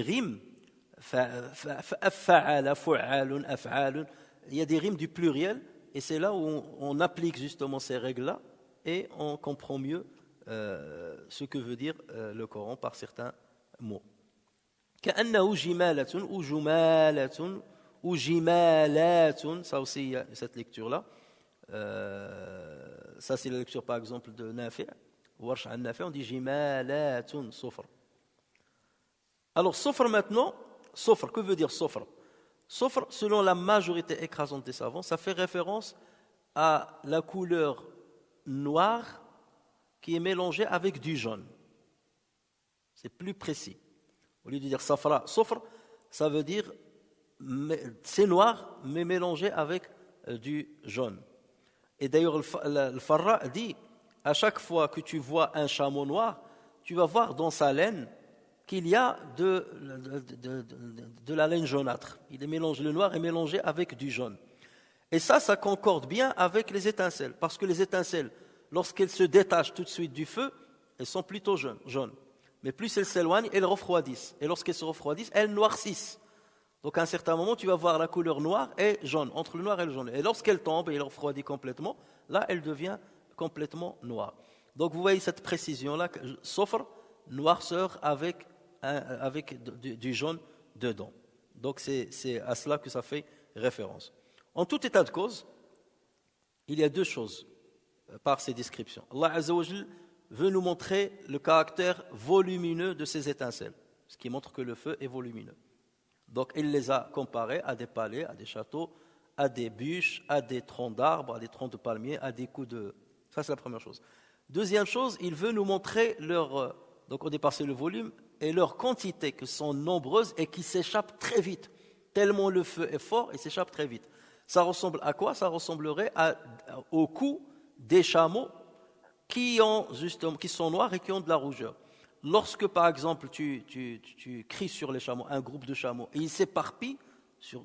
rimes. Fa'ala, fu'alun, af'alun. Il y a des rimes du pluriel et c'est là où on applique justement ces règles-là et on comprend mieux ce que veut dire le Coran par certains mots. كأنه جمالة ou جمالة ou jimalatun, ça aussi il y a cette lecture-là. Ça c'est la lecture par exemple de Nafi'. Warsh an Nafi', on dit jimalatun sufr. Alors sufr maintenant, sufr, que veut dire sufr? Sufr, selon la majorité écrasante des savants, ça fait référence à la couleur noire qui est mélangée avec du jaune. C'est plus précis. Au lieu de dire safra, sufr, ça veut dire c'est noir, mais mélangé avec du jaune. Et d'ailleurs, le Farra dit, à chaque fois que tu vois un chameau noir, tu vas voir dans sa laine qu'il y a de la laine jaunâtre. Le noir est mélangé avec du jaune. Et ça concorde bien avec les étincelles, parce que les étincelles, lorsqu'elles se détachent tout de suite du feu, elles sont plutôt jaunes. Mais plus elles s'éloignent, elles refroidissent. Et lorsqu'elles se refroidissent, elles noircissent. Donc à un certain moment, tu vas voir la couleur noire et jaune, entre le noir et le jaune. Et lorsqu'elle tombe et elle refroidit complètement, là, elle devient complètement noire. Donc vous voyez cette précision-là, sofre, noirceur avec du jaune dedans. Donc c'est à cela que ça fait référence. En tout état de cause, il y a deux choses par ces descriptions. Allah Azza wa Jal veut nous montrer le caractère volumineux de ces étincelles, ce qui montre que le feu est volumineux. Donc il les a comparés à des palais, à des châteaux, à des bûches, à des troncs d'arbres, à des troncs de palmiers, à des coups de... Ça c'est la première chose. Deuxième chose, il veut nous montrer donc au départ c'est le volume, et leurs quantités qui sont nombreuses et qui s'échappent très vite. Tellement le feu est fort, il s'échappe très vite. Ça ressemble à quoi? Ça ressemblerait au cou des chameaux qui sont noirs et qui ont de la rougeur. Lorsque, par exemple, tu cries sur les chameaux, un groupe de chameaux, et ils s'éparpillent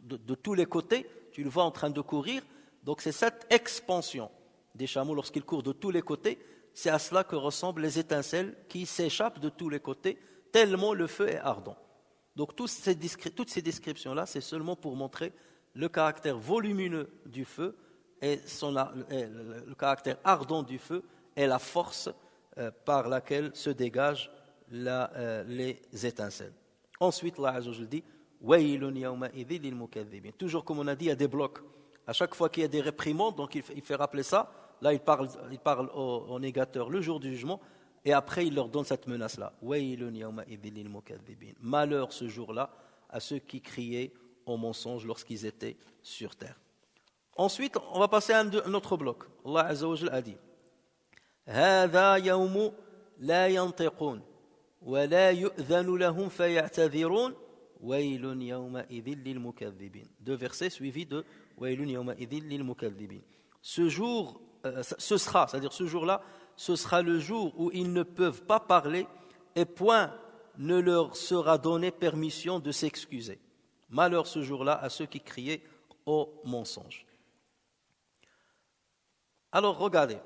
de tous les côtés, tu le vois en train de courir, donc c'est cette expansion des chameaux lorsqu'ils courent de tous les côtés, c'est à cela que ressemblent les étincelles qui s'échappent de tous les côtés, tellement le feu est ardent. Donc toutes ces descriptions-là, c'est seulement pour montrer le caractère volumineux du feu et le caractère ardent du feu et la force par laquelle se dégagent les étincelles. Ensuite, Allah Azza wa Jalla dit Waylun yawma idhil lil mukaththibin. Toujours comme on a dit, il y a des blocs. À chaque fois qu'il y a des réprimandes, donc il fait rappeler ça. Là, il parle aux négateurs le jour du jugement, et après il leur donne cette menace-là. Waylun yawma idhil lil mukaththibin. Malheur ce jour-là à ceux qui criaient au mensonge lorsqu'ils étaient sur terre. Ensuite, on va passer à un autre bloc. Allah Azza wa Jalla a dit Hadha yawmu la yantiqun. ولا يؤذن لهم فيعتذرون ويل يومئذ للمكذبين. Deux versets suivis de ويل يومئذ للمكذبين. Ce jour, ce sera, c'est-à-dire ce jour-là, ce sera le jour où ils ne peuvent pas parler et point ne leur sera donné permission de s'excuser. Malheur ce jour-là à ceux qui criaient au mensonge. Alors regardez,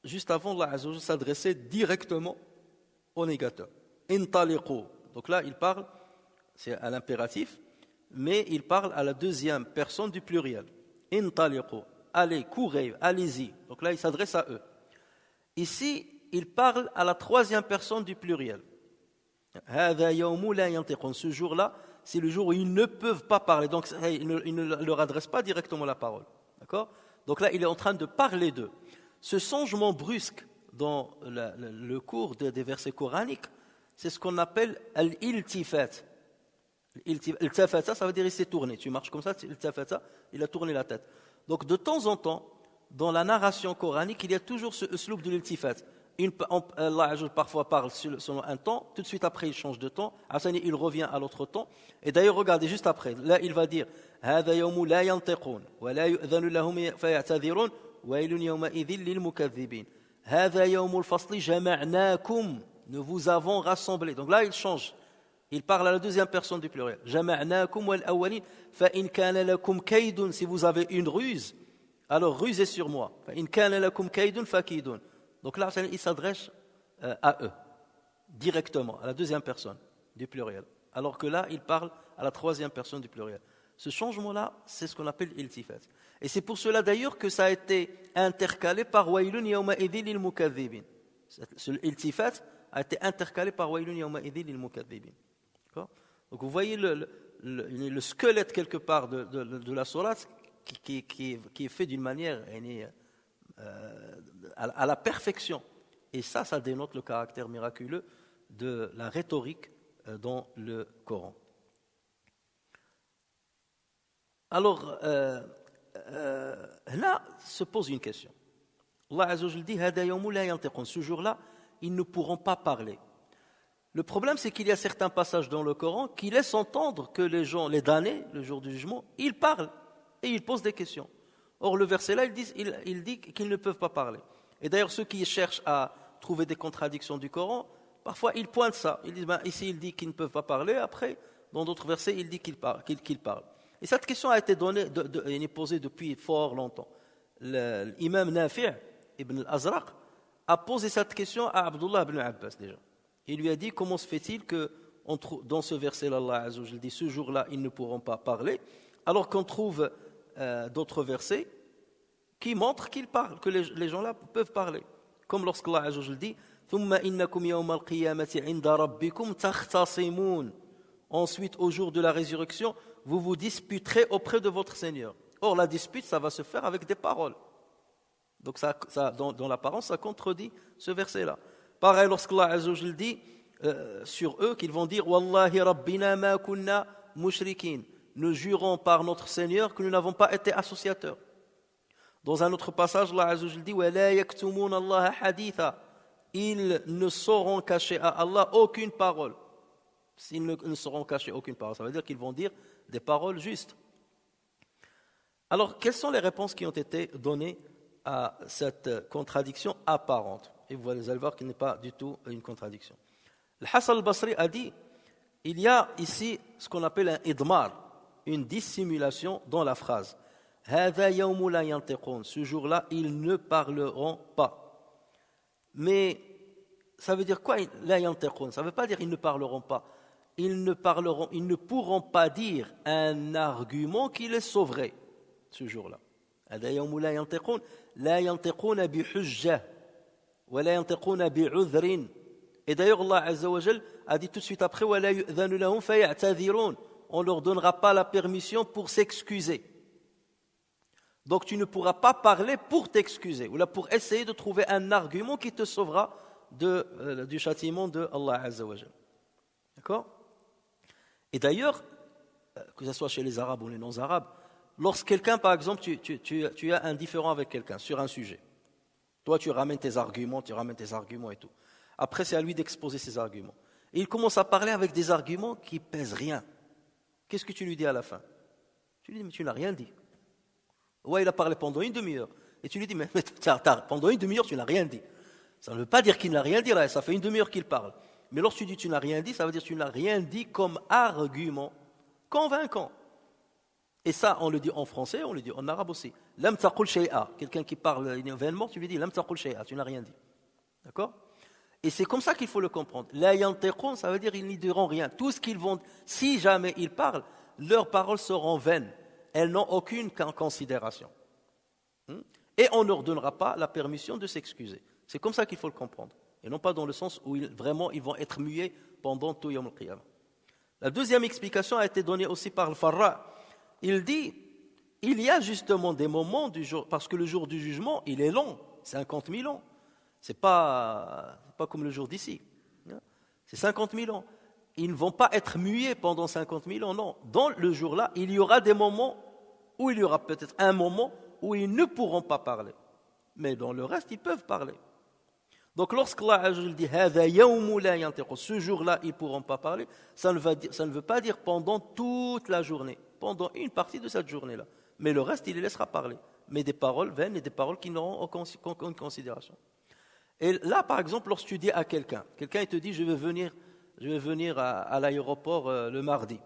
juste avant, Allah Azza wa Jalla s'adressait directement au négateur. Intaliqu. Donc là, il parle, c'est à l'impératif, mais il parle à la deuxième personne du pluriel. Intaliqu. Allez, courez, allez-y. Donc là, il s'adresse à eux. Ici, il parle à la troisième personne du pluriel. Hada yawmu la yantiqun. Ce jour-là, c'est le jour où ils ne peuvent pas parler. Donc, il ne leur adresse pas directement la parole. D'accord ? Donc là, il est en train de parler d'eux. Ce changement brusque dans le cours des versets coraniques, c'est ce qu'on appelle al-iltifat. Iltifata, ça veut dire il s'est tourné. Tu marches comme ça, iltifata, il a tourné la tête. Donc de temps en temps, dans la narration coranique, il y a toujours ce usloub de l'iltifat. Allah parfois parle selon un temps, tout de suite après il change de temps, il revient à l'autre temps. Et d'ailleurs, regardez juste après, là il va dire هذا يوم لا ينطقون ولا يؤذن لهم فيعتذرون ويل يومئذ للمكذبين هذا يوم الفصل جمعناكم. Nous vous avons rassemblés. Donc là il change. Il parle à la deuxième personne du pluriel. جمعناكم والأولين فإن كان لكم كيد. Si vous avez une ruse, alors rusez sur moi. فإن كان لكم كيد فكيدون. Donc là, il s'adresse à eux, directement, à la deuxième personne du pluriel. Alors que là, il parle à la troisième personne du pluriel. Ce changement-là, c'est ce qu'on appelle iltifat. Et c'est pour cela d'ailleurs que ça a été intercalé par Wailun yawma idhin lil mukaththibin. Ce iltifat a été intercalé par Wailun yawma idhin lil mukaththibin. D'accord ? Donc vous voyez le squelette quelque part de la sourate qui est fait d'une manière à la perfection. Et ça dénote le caractère miraculeux de la rhétorique dans le Coran. Alors, là se pose une question. Allah Azza wa Jalla dit Hada yawmu la yantiqun. Ce jour-là, ils ne pourront pas parler. Le problème, c'est qu'il y a certains passages dans le Coran qui laissent entendre que les gens, les damnés, le jour du jugement, ils parlent et ils posent des questions. Or, le verset là, il dit qu'ils ne peuvent pas parler. Et d'ailleurs, ceux qui cherchent à trouver des contradictions du Coran, parfois ils pointent ça. Ils disent, ici il dit qu'ils ne peuvent pas parler, après, dans d'autres versets, il dit qu'ils parlent. Et cette question a été posée depuis fort longtemps. L'imam Nafi' ibn al-Azraq a posé cette question à Abdullah ibn Abbas déjà. Il lui a dit, comment se fait-il que dans ce verset-là, Allah Azza wa Jalla dit, ce jour-là, ils ne pourront pas parler, alors qu'on trouve d'autres versets qui montrent qu'ils parlent, que les gens-là peuvent parler. Comme lorsqu'Allah Azza wa Jalla dit ثُمَّ إِنَّكُمْ يَوْمَ الْقِيَامَةِ عِنْدَ رَبِّكُمْ تَخْتَصِمُونَ. Ensuite, au jour de la résurrection, vous vous disputerez auprès de votre Seigneur. Or, la dispute, ça va se faire avec des paroles. Donc, dans l'apparence, ça contredit ce verset-là. Pareil, lorsqu'Allah Azza wa Jalla dit sur eux qu'ils vont dire Wallahi Rabbina ma kunna mushrikin. Nous jurons par notre Seigneur que nous n'avons pas été associateurs. Dans un autre passage, Allah Azza wa Jalla dit وَلَا يَكْتُمُونَ اللَّهَ حَدِيثًا. Ils ne sauront cacher à Allah aucune parole. S'ils ne sauront cacher aucune parole, ça veut dire qu'ils vont dire des paroles justes. Alors, quelles sont les réponses qui ont été données à cette contradiction apparente? Et vous allez voir qu'il n'est pas du tout une contradiction. Le Hassan al-Basri a dit il y a ici ce qu'on appelle un idmar, une dissimulation dans la phrase. هذا يوم لا ينطقون. Ce jour-là, ils ne parleront pas. Mais ça veut dire quoi لا ينطقون? Ça ne veut pas dire ils ne parleront pas. Ils ne pourront pas dire un argument qui les sauverait ce jour-là. هذا يوم لا ينطقون لا ينطقون بحجة ولا ينطقون بعذر. Et d'ailleurs, Allah Azza wa Jal a dit tout de suite après ولا يؤذن لهم فيعتذرون. On ne leur donnera pas la permission pour s'excuser. Donc tu ne pourras pas parler pour t'excuser ou là pour essayer de trouver un argument qui te sauvera du châtiment de Allah Azza wa Jal. D'accord? Et d'ailleurs, que ce soit chez les Arabes ou les non-Arabes, lorsque quelqu'un, par exemple, tu as un différend avec quelqu'un sur un sujet, toi tu ramènes tes arguments et tout. Après, c'est à lui d'exposer ses arguments. Et il commence à parler avec des arguments qui pèsent rien. Qu'est-ce que tu lui dis à la fin? Tu lui dis, mais tu n'as rien dit. Ouais, il a parlé pendant une demi-heure. Et tu lui dis, mais pendant une demi-heure, tu n'as rien dit. Ça ne veut pas dire qu'il n'a rien dit, là, ça fait une demi-heure qu'il parle. Mais lorsque tu dis tu n'as rien dit, ça veut dire que tu n'as rien dit comme argument convaincant. Et ça, on le dit en français, on le dit en arabe aussi. Lam taqul shay'a. Quelqu'un qui parle événement, tu lui dis lam taqul shay'a, tu n'as rien dit. D'accord? Et c'est comme ça qu'il faut le comprendre. La yantiqun, ça veut dire ils n'y diront rien. Tout ce qu'ils vont, si jamais ils parlent, leurs paroles seront vaines. Elles n'ont aucune considération. Et on ne leur donnera pas la permission de s'excuser. C'est comme ça qu'il faut le comprendre. Et non pas dans le sens où vraiment ils vont être muets pendant tout Yawm al-Qiyamah. La deuxième explication a été donnée aussi par le Farra. Il dit, il y a justement des moments du jour, parce que le jour du jugement, il est long, 50 000 ans. C'est pas comme le jour d'ici. C'est 50 000 ans. Ils ne vont pas être muets pendant 50 000 ans, non. Dans le jour-là, il y aura des moments où il y aura peut-être un moment où ils ne pourront pas parler. Mais dans le reste, ils peuvent parler. Donc lorsqu'Allah dit ce jour-là, ils ne pourront pas parler, ça ne veut pas dire pendant toute la journée, pendant une partie de cette journée-là. Mais le reste, il les laissera parler. Mais des paroles vaines et des paroles qui n'auront aucune considération. Et là, par exemple, lorsque tu dis à quelqu'un il te dit je vais venir à l'aéroport le mardi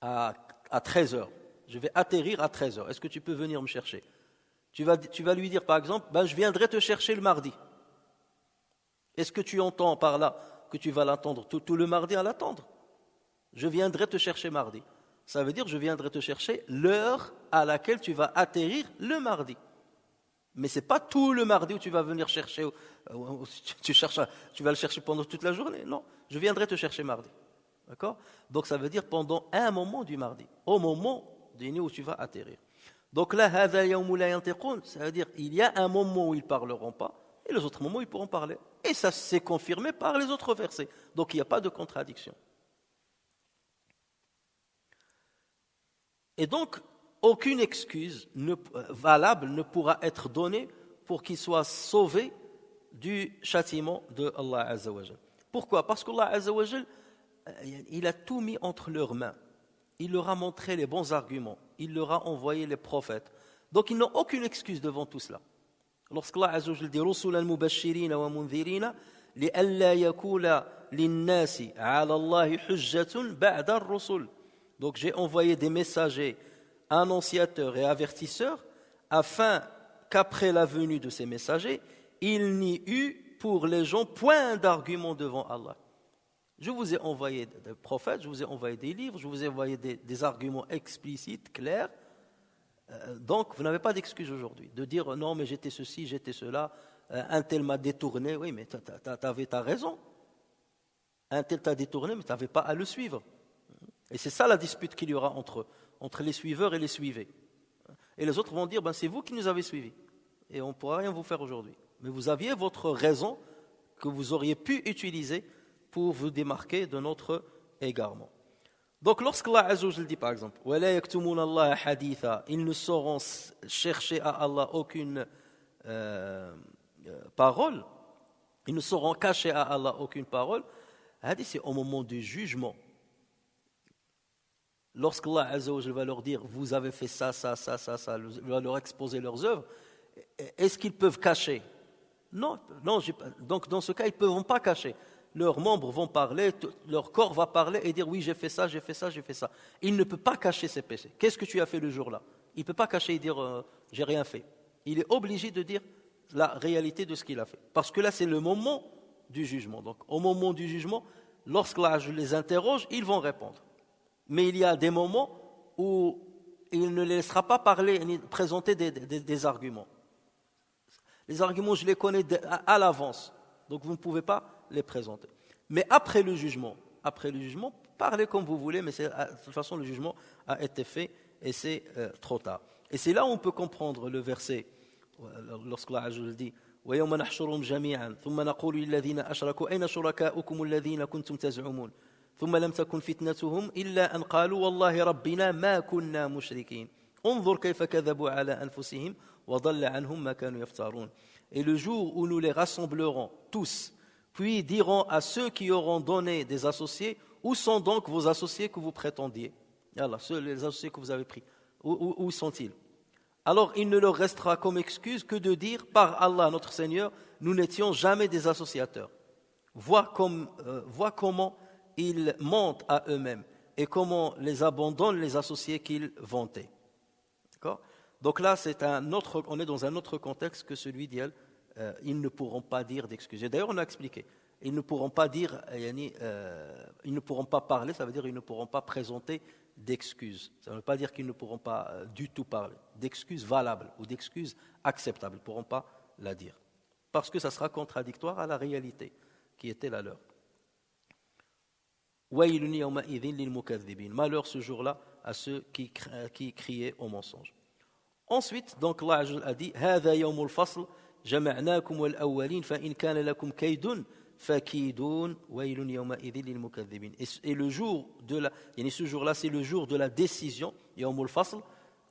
à 13h. Je vais atterrir à 13h. Est-ce que tu peux venir me chercher? Tu vas lui dire par exemple, je viendrai te chercher le mardi. Est-ce que tu entends par là que tu vas l'attendre tout le mardi à l'attendre? Je viendrai te chercher mardi. Ça veut dire je viendrai te chercher l'heure à laquelle tu vas atterrir le mardi. Mais ce n'est pas tout le mardi où tu vas venir chercher, tu vas le chercher pendant toute la journée. Non, je viendrai te chercher mardi. D'accord? Donc ça veut dire pendant un moment du mardi, au moment où tu vas atterrir. Donc là, ça veut dire il y a un moment où ils ne parleront pas et les autres moments ils pourront parler. Et ça s'est confirmé par les autres versets. Donc il n'y a pas de contradiction. Et donc, aucune excuse valable ne pourra être donnée pour qu'ils soient sauvés du châtiment de Allah Azza wa Jal. Pourquoi? Parce qu'Allah Azza wa Jal, il a tout mis entre leurs mains. Il leur a montré les bons arguments. Il leur a envoyé les prophètes. Donc ils n'ont aucune excuse devant tout cela. Lorsqu'Allah Azza wa Jal dit رُسُلًا مُبَشِّرِينَ وَمُنذِرِينَ لِأَلَّا يَكُونَ لِلنَّاسِ عَلَى اللَّهِ حُجَّةٌ بَعْدَ الرُّسُلِ. Donc j'ai envoyé des messagers, annonciateurs et avertisseurs, afin qu'après la venue de ces messagers, il n'y eut pour les gens point d'argument devant Allah. Je vous ai envoyé des prophètes, je vous ai envoyé des livres, je vous ai envoyé des arguments explicites, clairs. Donc vous n'avez pas d'excuse aujourd'hui de dire non mais j'étais ceci, j'étais cela, un tel m'a détourné. Oui mais tu as raison. Un tel t'a détourné mais tu n'avais pas à le suivre. Et c'est ça la dispute qu'il y aura entre les suiveurs et les suivés. Et les autres vont dire, c'est vous qui nous avez suivis. Et on ne pourra rien vous faire aujourd'hui. Mais vous aviez votre raison que vous auriez pu utiliser pour vous démarquer de notre égarement. Donc lorsqu'Allah Azza wa Jalla dit par exemple, وَلَا يَكْتُمُونَ اللَّهَ حَدِيثًا, ils ne sauront chercher à Allah aucune parole, ils ne sauront cacher à Allah aucune parole, c'est au moment du jugement. Lorsqu'Allah Azza wa Jalla va leur dire vous avez fait ça, il va leur exposer leurs œuvres, est-ce qu'ils peuvent cacher? Non, donc dans ce cas ils ne peuvent pas cacher. Leurs membres vont parler, leur corps va parler et dire oui j'ai fait ça. Il ne peut pas cacher ses péchés. Qu'est-ce que tu as fait le jour-là? Il ne peut pas cacher et dire j'ai rien fait. Il est obligé de dire la réalité de ce qu'il a fait. Parce que là c'est le moment du jugement. Donc au moment du jugement, lorsqu'Allah les interroge, ils vont répondre. Mais il y a des moments où il ne les laissera pas parler ni présenter des arguments. Les arguments, je les connais à l'avance, donc vous ne pouvez pas les présenter. Mais après le jugement, parlez comme vous voulez, mais de toute façon le jugement a été fait et c'est trop tard. Et c'est là où on peut comprendre le verset, lorsqu'Allah dit وَيَوْمَ نَحْشُرُهُمْ جَمِيعًا ثُمَّ نَقُولُ لِلَّذِينَ أَشْرَكُوا أَيْنَ شُرَكَاؤُكُمُ الَّذِينَ كُنْتُمْ تَزْعُمُونَ ثم لم تكن فتنتهم إلا أن قالوا والله ربنا ما كنا مشركين انظر كيف كذبوا على أنفسهم وضل عنهم ما كانوا يفترون. Et le jour où nous les rassemblerons tous, puis diront à ceux qui auront donné des associés, où sont donc vos associés que vous prétendiez? Allah, les associés que vous avez pris, où sont-ils? Alors il ne leur restera comme excuse que de dire par Allah notre Seigneur, nous n'étions jamais des associateurs. Vois comment ils mentent à eux-mêmes. et comment les abandonnent les associés qu'ils vantaient. D'accord ? Donc là, on est dans un autre contexte que celui d'elle. Ils ne pourront pas dire d'excuses. Et d'ailleurs, on a expliqué. Ils ne pourront pas dire, ils ne pourront pas parler, ça veut dire qu'ils ne pourront pas présenter d'excuses. Ça ne veut pas dire qu'ils ne pourront pas du tout parler. D'excuses valables ou d'excuses acceptables. Ils ne pourront pas la dire. Parce que ça sera contradictoire à la réalité qui était la leur. Malheur ce jour-là à ceux qui criaient au mensonge. Ensuite, donc Allah a dit هذا يوم الفصل جمعناكم والأولين فإن كان لكم كيد فكيدون ويل يومئذ للمكذبين. Et le jour de la, ce jour-là, c'est le jour de la décision, يوم الفصل.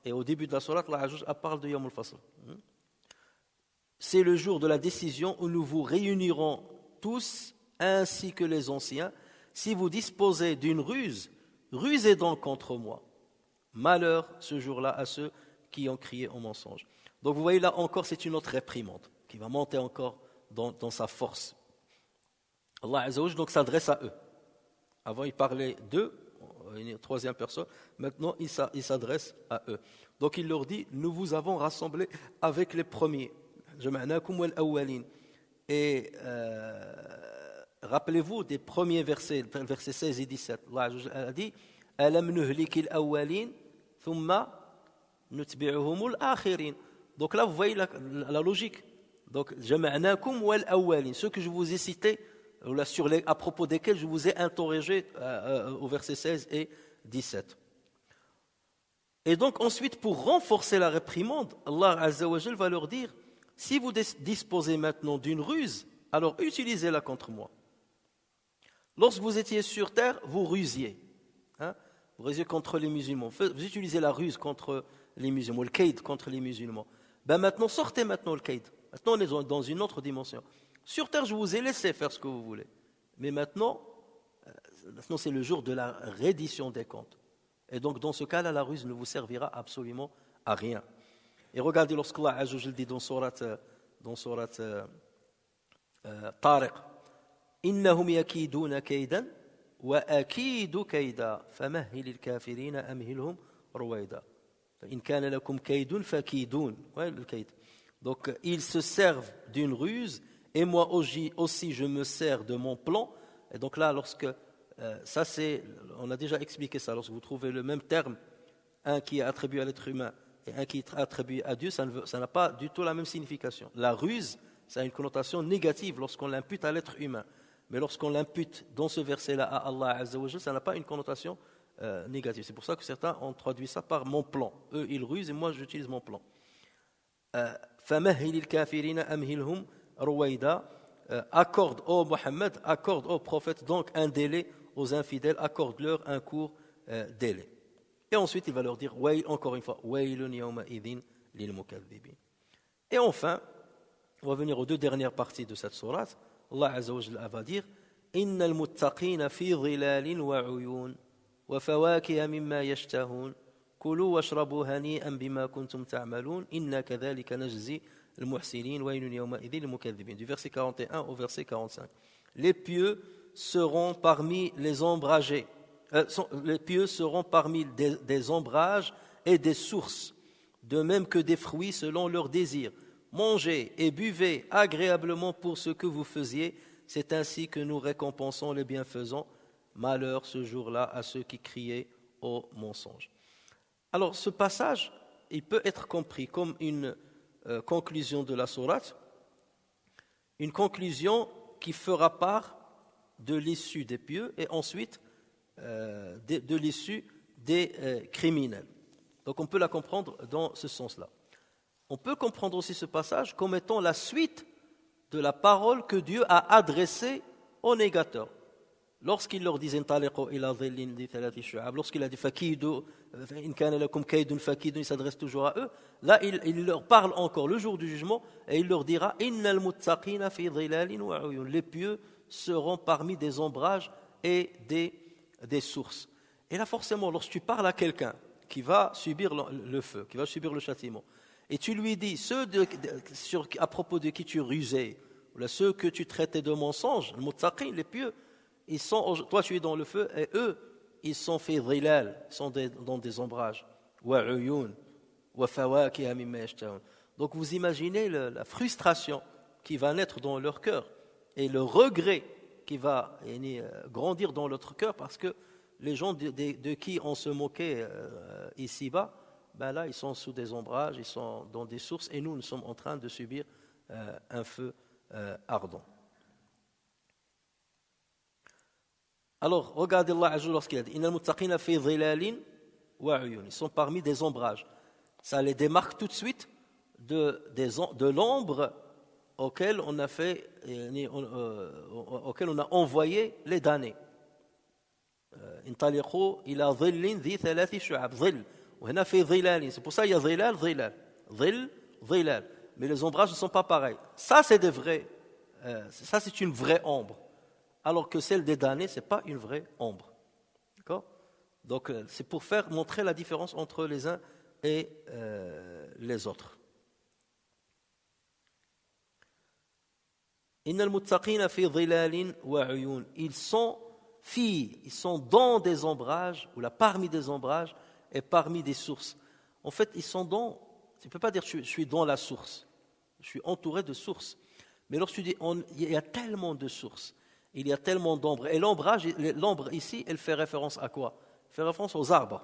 Et au début de la sourate, Allah parle de يوم الفصل. C'est le jour de la décision où nous vous réunirons tous ainsi que les anciens. Si vous disposez d'une ruse, rusez donc contre moi. Malheur ce jour-là à ceux qui ont crié au mensonge. Donc vous voyez là encore, c'est une autre réprimande qui va monter encore dans sa force. Allah Azza wa Jalla donc s'adresse à eux. Avant il parlait d'eux, une troisième personne, maintenant il s'adresse à eux. Donc il leur dit, nous vous avons rassemblés avec les premiers. Et rappelez-vous des premiers versets, versets 16 et 17. Allah a dit Alam nuhlikil awwalin thumma nutbi'uhumul akhirin. Donc là vous voyez la logique. Donc jama'nakum wal awwalin, ceux que je vous ai cités à propos desquels je vous ai interrogé au verset 16 et 17. Et donc ensuite pour renforcer la réprimande, Allah Azza wa Jalla va leur dire si vous disposez maintenant d'une ruse, alors utilisez-la contre moi. Lorsque vous étiez sur terre, vous rusiez. Vous rusiez contre les musulmans. Vous utilisez la ruse contre les musulmans, le kaïd contre les musulmans. Maintenant, sortez maintenant le kaïd. Maintenant, on est dans une autre dimension. Sur terre, je vous ai laissé faire ce que vous voulez. Mais maintenant c'est le jour de la reddition des comptes. Et donc, dans ce cas-là, la ruse ne vous servira absolument à rien. Et regardez lorsqu'Allah Azza wa Jalla dit dans sourate Tariq, إنهم يكيدون كيدا وأكيد كيدا فمهل الكافرين أمهلهم رويدا فإن كان لكم كيد فكيدون. Donc ils se servent d'une ruse et moi aussi je me sers de mon plan. Et donc là on a déjà expliqué ça, lorsque vous trouvez le même terme, un qui est attribué à l'être humain et un qui est attribué à Dieu, ça n'a pas du tout la même signification. La ruse, ça a une connotation négative lorsqu'on l'impute à l'être humain. Mais lorsqu'on l'impute dans ce verset-là à Allah Azza wa Jalla, ça n'a pas une connotation négative. C'est pour ça que certains ont traduit ça par mon plan. Eux, ils rusent et moi, j'utilise mon plan. فَمَهِّلِ الْكَافِرِينَ أَمْهِلْهُمْ رُوَيْدًا. Accorde, ô Mohammed, accorde, ô prophète, donc un délai aux infidèles, accorde-leur un court délai. Et ensuite, il va leur dire, encore une fois, وَيْلٌ يَوْمَئِذٍ لِلْمُكَذِّبِينَ. Et enfin, on va venir aux deux dernières parties de cette sourate. Allah Azza wa Jalla va dire إن المتقين في ظلال وعيون وفواكه مما يشتهون كلوا واشربوا هنيئا بما كنتم تعملون إنا كذلك نجزي المحسنين ويل يومئذ للمكذبين. Du verset 41 au verset 45. Les pieux seront parmi les ombragés. Les pieux seront parmi des ombrages et des sources, de même que des fruits selon leurs désirs. Mangez et buvez agréablement pour ce que vous faisiez, c'est ainsi que nous récompensons les bienfaisants. Malheur ce jour-là à ceux qui criaient au mensonge. Alors ce passage, il peut être compris comme une conclusion de la sourate, une conclusion qui fera part de l'issue des pieux et ensuite de l'issue des criminels. Donc on peut la comprendre dans ce sens-là. On peut comprendre aussi ce passage comme étant la suite de la parole que Dieu a adressée aux négateurs. Lorsqu'il leur disait lorsqu'il a dit il s'adresse toujours à eux. Là, il leur parle encore le jour du jugement et il leur dira les pieux seront parmi des ombrages et des sources. Et là, forcément, lorsque tu parles à quelqu'un qui va subir le feu, qui va subir le châtiment, et tu lui dis à propos de qui tu rusais, ou ceux que tu traitais de mensonges, les pieux, toi tu es dans le feu et eux, ils sont fi dhilal, ils sont dans des ombrages. Wa uyun, wa fawakiha mimma yashtahun. Donc vous imaginez la frustration qui va naître dans leur cœur et le regret qui va grandir dans notre cœur parce que les gens de qui on se moquait ici-bas, ben là, ils sont sous des ombrages, ils sont dans des sources, et nous sommes en train de subir un feu ardent. Alors, regardez Allah Azza lorsqu'il a dit Innal muttaqina fi dhilalin wa uyun. Ils sont parmi des ombrages. Ça les démarque tout de suite de l'ombre auquel on a fait, auquel on a envoyé les damnés. Intaliqu ila dhillin dhi thalathi shu'ab. Dhill. C'est pour ça qu'il y a dhilal, dhilal. Dhill, dhilal. Mais les ombrages ne sont pas pareils. Ça, c'est des vrais. Ça, c'est une vraie ombre. Alors que celle des damnés, ce n'est pas une vraie ombre. D'accord ? Donc, c'est pour montrer la différence entre les uns et les autres. Innal muttaqina fi dhilalin wa uyun. Ils sont dans des ombrages, ou là, parmi des ombrages, et parmi des sources. En fait, ils sont dans... Tu ne peux pas dire je suis dans la source. Je suis entouré de sources. Mais lorsque tu dis il y a tellement de sources, il y a tellement d'ombres. Et l'ombre ici, elle fait référence à quoi? Elle fait référence aux arbres.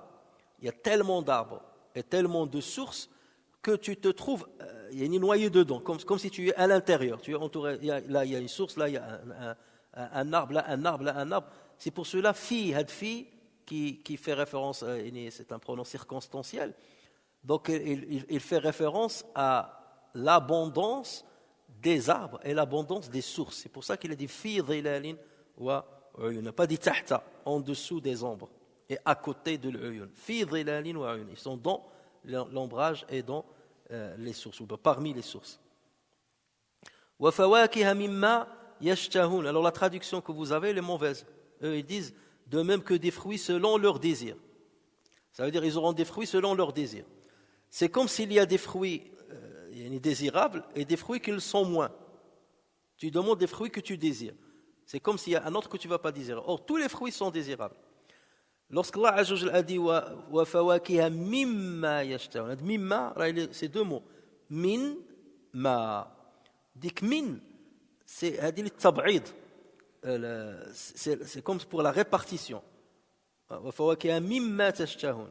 Il y a tellement d'arbres et tellement de sources que tu te trouves noyé dedans, comme si tu es à l'intérieur. Tu es entouré. Là, il y a une source, là, il y a un arbre, là, un arbre, là, un arbre. C'est pour cela, hadfi, qui fait référence, c'est un pronom circonstanciel. Donc, il fait référence à l'abondance des arbres et l'abondance des sources. C'est pour ça qu'il a dit fi dhilalin wa uyun. Il n'a pas dit tahta, en dessous des ombres et à côté de l'uyun. Fi dhilalin wa uyun. Ils sont dans l'ombrage et dans les sources, ou parmi les sources. Wa fawakiha mimma yashtahun. Alors la traduction que vous avez, elle est mauvaise. Eux, ils disent de même que des fruits selon leur désir. Ça veut dire qu'ils auront des fruits selon leur désir. C'est comme s'il y a des fruits désirables et des fruits qui le sont moins. Tu demandes des fruits que tu désires. C'est comme s'il y a un autre que tu ne vas pas désirer. Or, tous les fruits sont désirables. Lorsqu'Allah Azza wa Jalla a dit wa fawakiha mimma yashtahun, mimma, c'est deux mots. Min ma. Dit que min, c'est le tab'id. C'est comme pour la répartition. Wa fawakiha mimma tashtahun.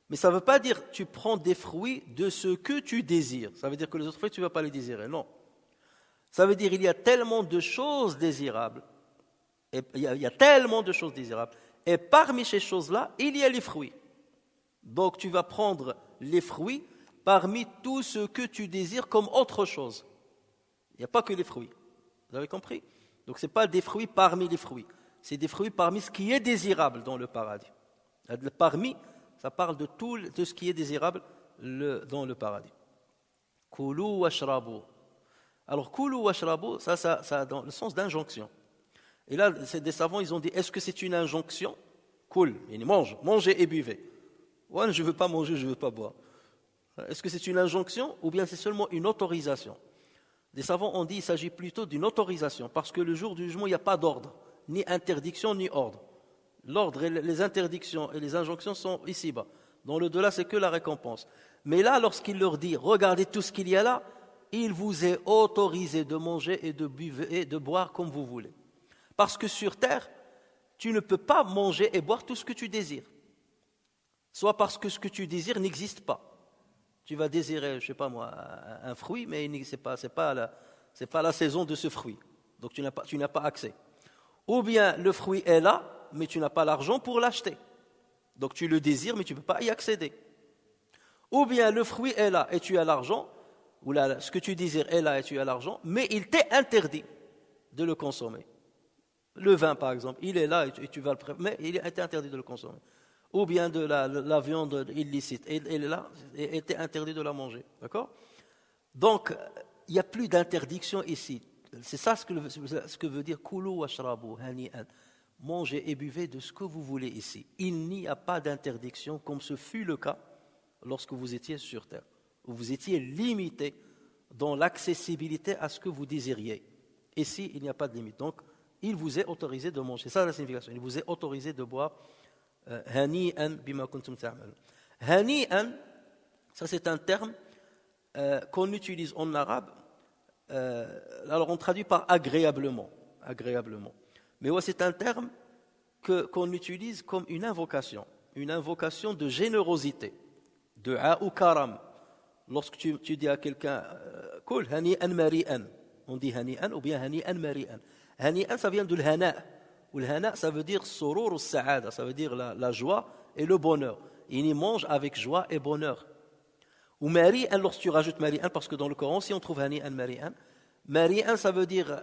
Mais ça ne veut pas dire tu prends des fruits de ce que tu désires. Ça veut dire que les autres fruits, tu ne vas pas les désirer. Non. Ça veut dire qu'il y a tellement de choses désirables. Et il y a tellement de choses désirables. Et parmi ces choses-là, il y a les fruits. Donc tu vas prendre les fruits parmi tout ce que tu désires comme autre chose. Il n'y a pas que les fruits. Vous avez compris? Donc ce n'est pas des fruits parmi les fruits. C'est des fruits parmi ce qui est désirable dans le paradis. Parmi... Ça parle de tout ce qui est désirable dans le paradis. Kulu washrabu. Alors, kulu washrabu, ça dans le sens d'injonction. Et là, des savants, ils ont dit, est-ce que c'est une injonction? Kul, mangez et buvez. Ouais, je ne veux pas manger, je ne veux pas boire. Est-ce que c'est une injonction ou bien c'est seulement une autorisation? Des savants ont dit qu'il s'agit plutôt d'une autorisation, parce que le jour du jugement, il n'y a pas d'ordre, ni interdiction, ni ordre. L'ordre et les interdictions et les injonctions sont ici-bas. Dans le delà, c'est que la récompense. Mais là, lorsqu'il leur dit, regardez tout ce qu'il y a là, il vous est autorisé de manger et de boire comme vous voulez. Parce que sur terre, tu ne peux pas manger et boire tout ce que tu désires. Soit parce que ce que tu désires n'existe pas. Tu vas désirer, je ne sais pas moi, un fruit, mais ce n'est pas la saison de ce fruit. Donc tu n'as pas accès. Ou bien le fruit est là, mais tu n'as pas l'argent pour l'acheter. Donc tu le désires, mais tu ne peux pas y accéder. Ou bien le fruit est là et tu as l'argent, ou là, ce que tu désires est là et tu as l'argent, mais il t'est interdit de le consommer. Le vin, par exemple, il est là et tu vas le préparer, mais il est interdit de le consommer. Ou bien de la viande illicite, elle est là et il était interdit de la manger. D'accord? Donc, il n'y a plus d'interdiction ici. C'est ça ce que veut dire « Kulu washrabu hani'an ». Mangez et buvez de ce que vous voulez ici. Il n'y a pas d'interdiction comme ce fut le cas lorsque vous étiez sur terre, où vous étiez limité dans l'accessibilité à ce que vous désiriez. Ici, il n'y a pas de limite. Donc, il vous est autorisé de manger. C'est ça la signification. Il vous est autorisé de boire هنيئا بما كنتم تعملون. هنيئا, ça c'est un terme qu'on utilise en arabe. Alors on traduit par agréablement, agréablement. Mais ouais, c'est un terme qu'on utilise comme une invocation de générosité, de ou karam. Lorsque tu dis à quelqu'un Kul hani'an mari'an, on dit hani'an ou bien hani'an mari'an. Hani'an, ça vient de l'hana. Ou l'hana, ça veut dire surur ou sa'ada, ça veut dire la joie et le bonheur. Il y mange avec joie et bonheur. Ou mari'an, lorsque tu rajoutes mari'an, parce que dans le Coran, si on trouve hani'an mari'an, mari'an, ça veut dire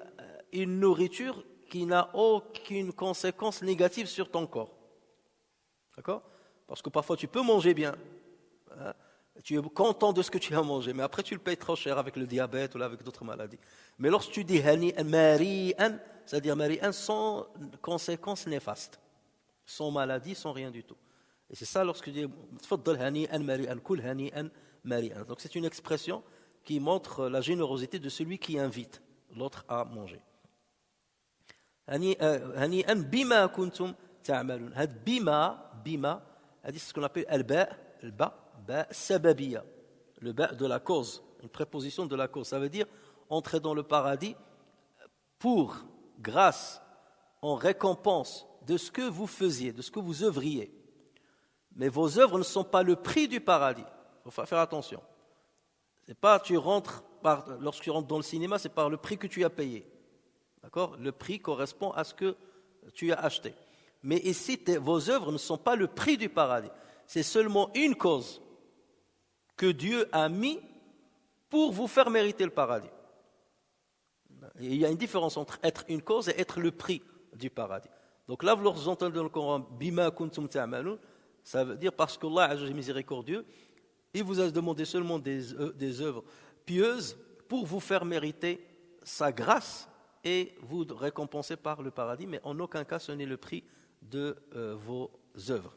une nourriture qui n'a aucune conséquence négative sur ton corps. D'accord? Parce que parfois tu peux manger bien, hein? Tu es content de ce que tu as mangé, mais après tu le payes trop cher avec le diabète ou avec d'autres maladies. Mais lorsque tu dis hani'an mari'an, c'est-à-dire mari'an sans conséquences néfastes, sans maladie, sans rien du tout. Et c'est ça lorsque tu dis tfaddal hani'an mari'an, kul hani'an mari'an. Donc c'est une expression qui montre la générosité de celui qui invite l'autre à manger. هنيئا بما كنتم تعملون. هذا بما c'est ce qu'on appelle ba sababiyya, le ba de la cause, une préposition de la cause. Ça veut dire entrer dans le paradis pour, grâce, en récompense de ce que vous faisiez, de ce que vous œuvriez. Mais vos œuvres ne sont pas le prix du paradis. Il faut faire attention. C'est pas lorsque tu rentres dans le cinéma, c'est par le prix que tu as payé. D'accord? Le prix correspond à ce que tu as acheté. Mais ici, vos œuvres ne sont pas le prix du paradis. C'est seulement une cause que Dieu a mis pour vous faire mériter le paradis. Et il y a une différence entre être une cause et être le prix du paradis. Donc là, vous entendez dans le Coran, Bima kuntum ta'malun, ça veut dire parce qu'Allah est miséricordieux, il vous a demandé seulement des œuvres pieuses pour vous faire mériter sa grâce et vous récompenser par le paradis, mais en aucun cas ce n'est le prix de vos œuvres.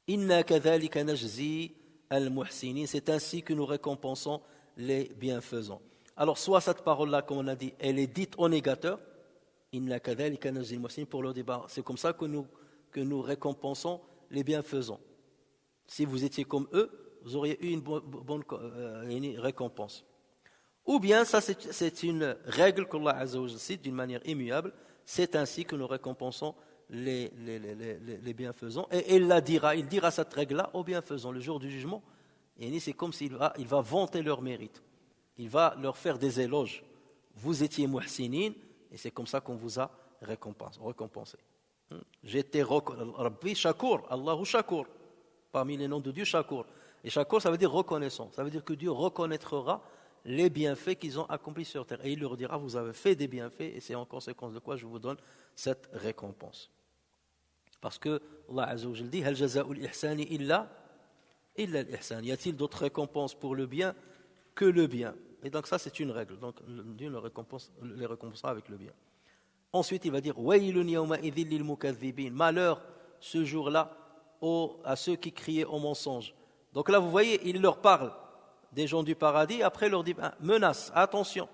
Inna kadhalika najzi al-muhsinin, c'est ainsi que nous récompensons les bienfaisants. Alors soit cette parole-là, comme on a dit, elle est dite au négateur, Inna kadhalika najzi al-muhsinin, pour le débat, c'est comme ça que nous récompensons les bienfaisants. Si vous étiez comme eux, vous auriez eu une récompense. Ou bien, ça c'est une règle qu'Allah Azza wa Jalla cite d'une manière immuable, c'est ainsi que nous récompensons les bienfaisants. Et il dira cette règle-là aux bienfaisants le jour du jugement. Et c'est comme s'il va vanter leur mérite. Il va leur faire des éloges. Vous étiez muhsinin, et c'est comme ça qu'on vous a récompensé. J'étais Rabbi Shakur, Allahu Shakur. Parmi les noms de Dieu, Shakur. Et Shakur, ça veut dire reconnaissant. Ça veut dire que Dieu reconnaîtra les bienfaits qu'ils ont accomplis sur terre. Et il leur dira, vous avez fait des bienfaits, et c'est en conséquence de quoi je vous donne cette récompense. Parce que Allah Azza wa Jalla dit, Hal jaza'ul ihsani illa al-ihsan. Y a-t-il d'autres récompenses pour le bien que le bien? Et donc ça, c'est une règle. Donc Dieu les récompensera avec le bien. Ensuite, il va dire, Waylun yawma idhil lil mukaththibin. Malheur ce jour-là à ceux qui criaient au mensonge. Donc là, vous voyez, il leur parle des gens du paradis, après il leur dit, menace, attention.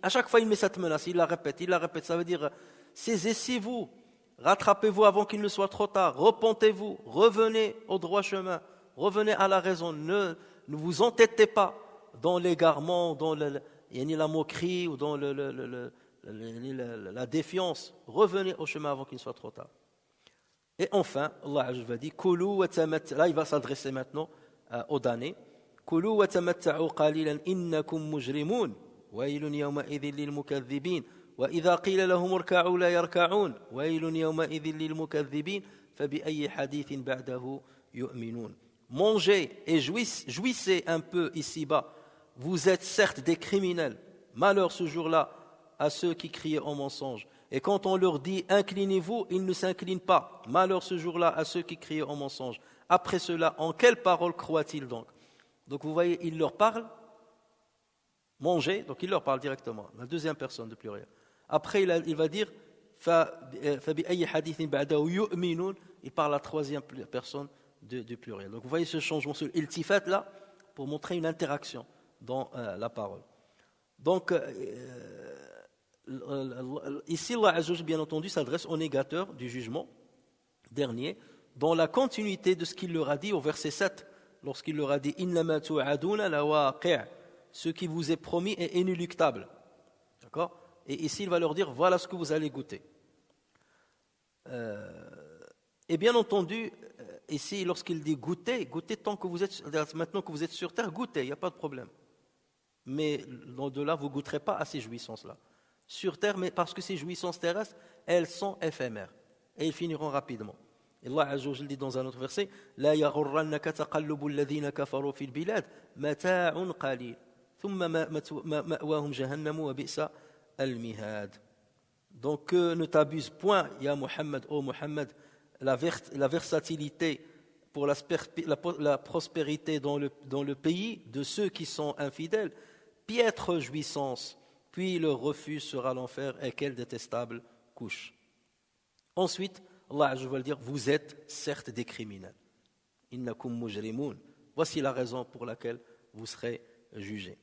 À chaque fois, il met cette menace, il la répète. Ça veut dire, saisissez-vous, rattrapez-vous avant qu'il ne soit trop tard, repentez-vous, revenez au droit chemin, revenez à la raison, ne vous entêtez pas dans l'égarement, dans la moquerie ou dans la défiance. Revenez au chemin avant qu'il ne soit trop tard. Et enfin, Allah va dire, là il va s'adresser maintenant aux damnés. Kulu wa tamatta'u qalilan innakum mujrimun waylun yawma idhil lil mukaththibin wa idha qila lahum irka'u la yarka'un waylun yawma idhil lil mukaththibin fa bi ayyi hadithin ba'dahu yu'minun. Mangez et jouissez un peu ici-bas. Vous êtes certes des criminels. Malheur ce jour-là à ceux qui criaient au mensonge. Et quand on leur dit inclinez-vous, ils ne s'inclinent pas. Malheur ce jour-là à ceux qui criaient au mensonge. Après cela, en quelle parole croient-ils donc? Donc vous voyez, il leur parle, manger, donc il leur parle directement, la deuxième personne de pluriel. Après, il va dire, il parle à la troisième personne de pluriel. Donc vous voyez ce changement, ce iltifat là, pour montrer une interaction dans la parole. Donc, ici, Allah Azza wa Jalla, bien entendu, s'adresse aux négateurs du jugement, dernier, dans la continuité de ce qu'il leur a dit au verset 7, lorsqu'il leur a dit innama tu'aduna lawaqi', ce qui vous est promis est inéluctable. D'accord? Et ici il va leur dire voilà ce que vous allez goûter. Et bien entendu, ici lorsqu'il dit goûter tant que vous êtes, maintenant que vous êtes sur terre, goûtez, il n'y a pas de problème. Mais au-delà, vous ne goûterez pas à ces jouissances-là. Sur terre, mais parce que ces jouissances terrestres, elles sont éphémères et elles finiront rapidement. Et Allah Azza wa Jalla dit dans un autre verset La yaghurrannaka taqallubu alladhina kafaru fil bilad mata'un qalil thumma ma'wahum jahannam wa bi'sa al-mihad. Donc ne t'abuse point, ya Muhammad, ô Muhammad, la versatilité pour la prospérité dans le pays de ceux qui sont infidèles, piètre jouissance, puis leur refus sera l'enfer et quelle détestable couche. Ensuite, Allah Azza wa Jalla dire vous êtes certes des criminels. Innakum mujrimun. Voici la raison pour laquelle vous serez jugés.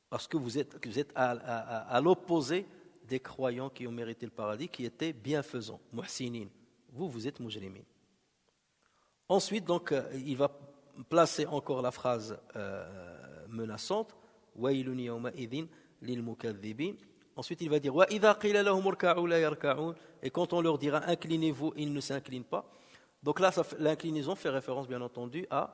Parce que vous êtes à l'opposé des croyants qui ont mérité le paradis, qui étaient bienfaisants, muhsinin. Vous êtes mujrimin. Ensuite, donc, il va placer encore la phrase menaçante Waylun yawma idhin lil mukaththibin. Ensuite, il va dire Wa idha qila lahum irka'u la yarka'un. Et quand on leur dira inclinez-vous, ils ne s'inclinent pas. Donc là, l'inclinaison fait référence, bien entendu, à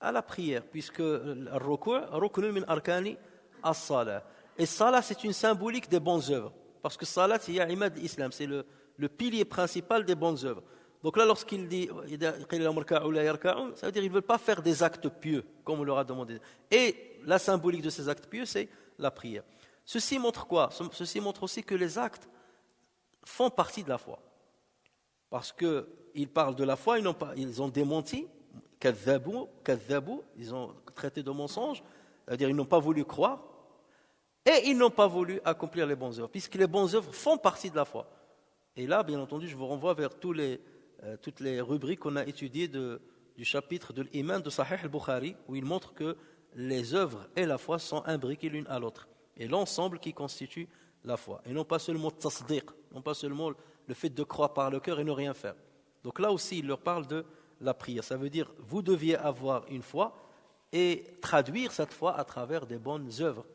la prière, puisque le ruku' ruknun min arkani as-salah. Et salah, c'est une symbolique des bonnes œuvres. Parce que salat, c'est imad l'islam, c'est le pilier principal des bonnes œuvres. Donc là, lorsqu'il dit ça veut dire qu'ils ne veulent pas faire des actes pieux, comme on leur a demandé. Et la symbolique de ces actes pieux, c'est la prière. Ceci montre quoi? Ceci montre aussi que les actes font partie de la foi. Parce qu'ils parlent de la foi, ils ont démenti, ils ont traité de mensonge, c'est-à-dire ils n'ont pas voulu croire, et ils n'ont pas voulu accomplir les bonnes œuvres, puisque les bonnes œuvres font partie de la foi. Et là, bien entendu, je vous renvoie vers toutes les rubriques qu'on a étudiées du chapitre de l'Iman de Sahih al-Bukhari, où il montre que les œuvres et la foi sont imbriquées l'une à l'autre. Et l'ensemble qui constitue la foi. Et non pas seulement tasdiq, non pas seulement le fait de croire par le cœur et ne rien faire. Donc là aussi, il leur parle de la prière. Ça veut dire, vous deviez avoir une foi et traduire cette foi à travers des bonnes œuvres.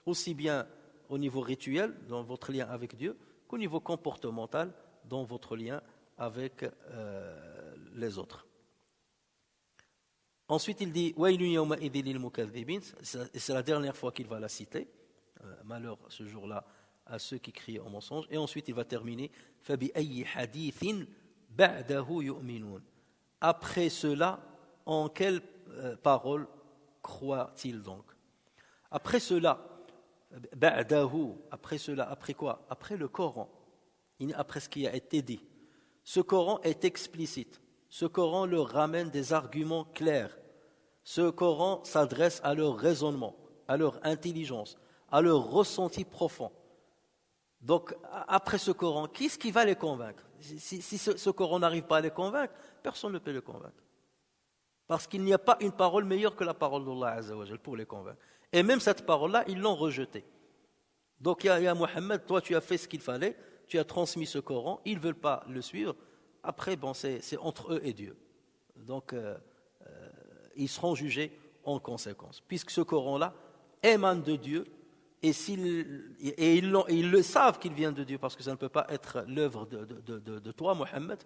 Aussi bien au niveau rituel, dans votre lien avec Dieu, qu'au niveau comportemental, dans votre lien avec les autres. Ensuite, il dit et c'est la dernière fois qu'il va la citer. Malheur ce jour-là à ceux qui crient en mensonge. Et ensuite, il va terminer après cela, en quelle parole croit-il donc? Après cela, après quoi? Après le Coran, après ce qui a été dit. Ce Coran est explicite. Ce Coran leur ramène des arguments clairs. Ce Coran s'adresse à leur raisonnement, à leur intelligence, à leur ressenti profond. Donc, après ce Coran, qu'est-ce qui va les convaincre? Si ce Coran n'arrive pas à les convaincre, personne ne peut les convaincre. Parce qu'il n'y a pas une parole meilleure que la parole d'Allah Azza wa Jal pour les convaincre. Et même cette parole-là, ils l'ont rejetée. Donc, ya Muhammad, toi tu as fait ce qu'il fallait, tu as transmis ce Coran, ils ne veulent pas le suivre. Après, bon, c'est entre eux et Dieu. Donc, ils seront jugés en conséquence. Puisque ce Coran-là émane de Dieu, et ils le savent qu'il vient de Dieu, parce que ça ne peut pas être l'œuvre de toi, Mohammed.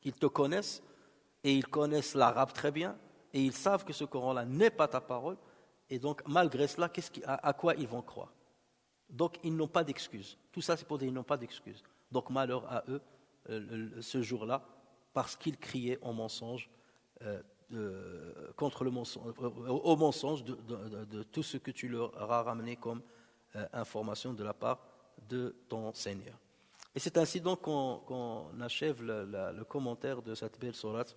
Ils te connaissent, et ils connaissent l'arabe très bien, et ils savent que ce Coran-là n'est pas ta parole, et donc malgré cela, à quoi ils vont croire? Donc ils n'ont pas d'excuses. Tout ça, c'est pour dire qu'ils n'ont pas d'excuses. Donc malheur à eux, ce jour-là, parce qu'ils criaient en mensonge, contre le mensonge, au mensonge de tout ce que tu leur as ramené comme information de la part de ton Seigneur. Et c'est ainsi donc qu'on achève le commentaire de cette belle sourate.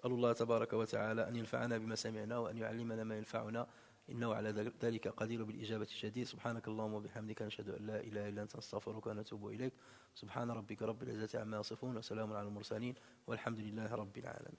Allah tabaraka wa ta'ala an yanfa'ana bima sami'na wa an yu'allimana ma yanfa'una innahu ala dhalika qadir bil ijabati jadid. Subhanakallahumma wa bihamdika nashhadu an la ilaha illa anta astaghfiruka wa natubu ilayk. Subhana rabbika rabbil izzati amma yasifun wa salamun ala al mursalin walhamdulillahi rabbil alamin.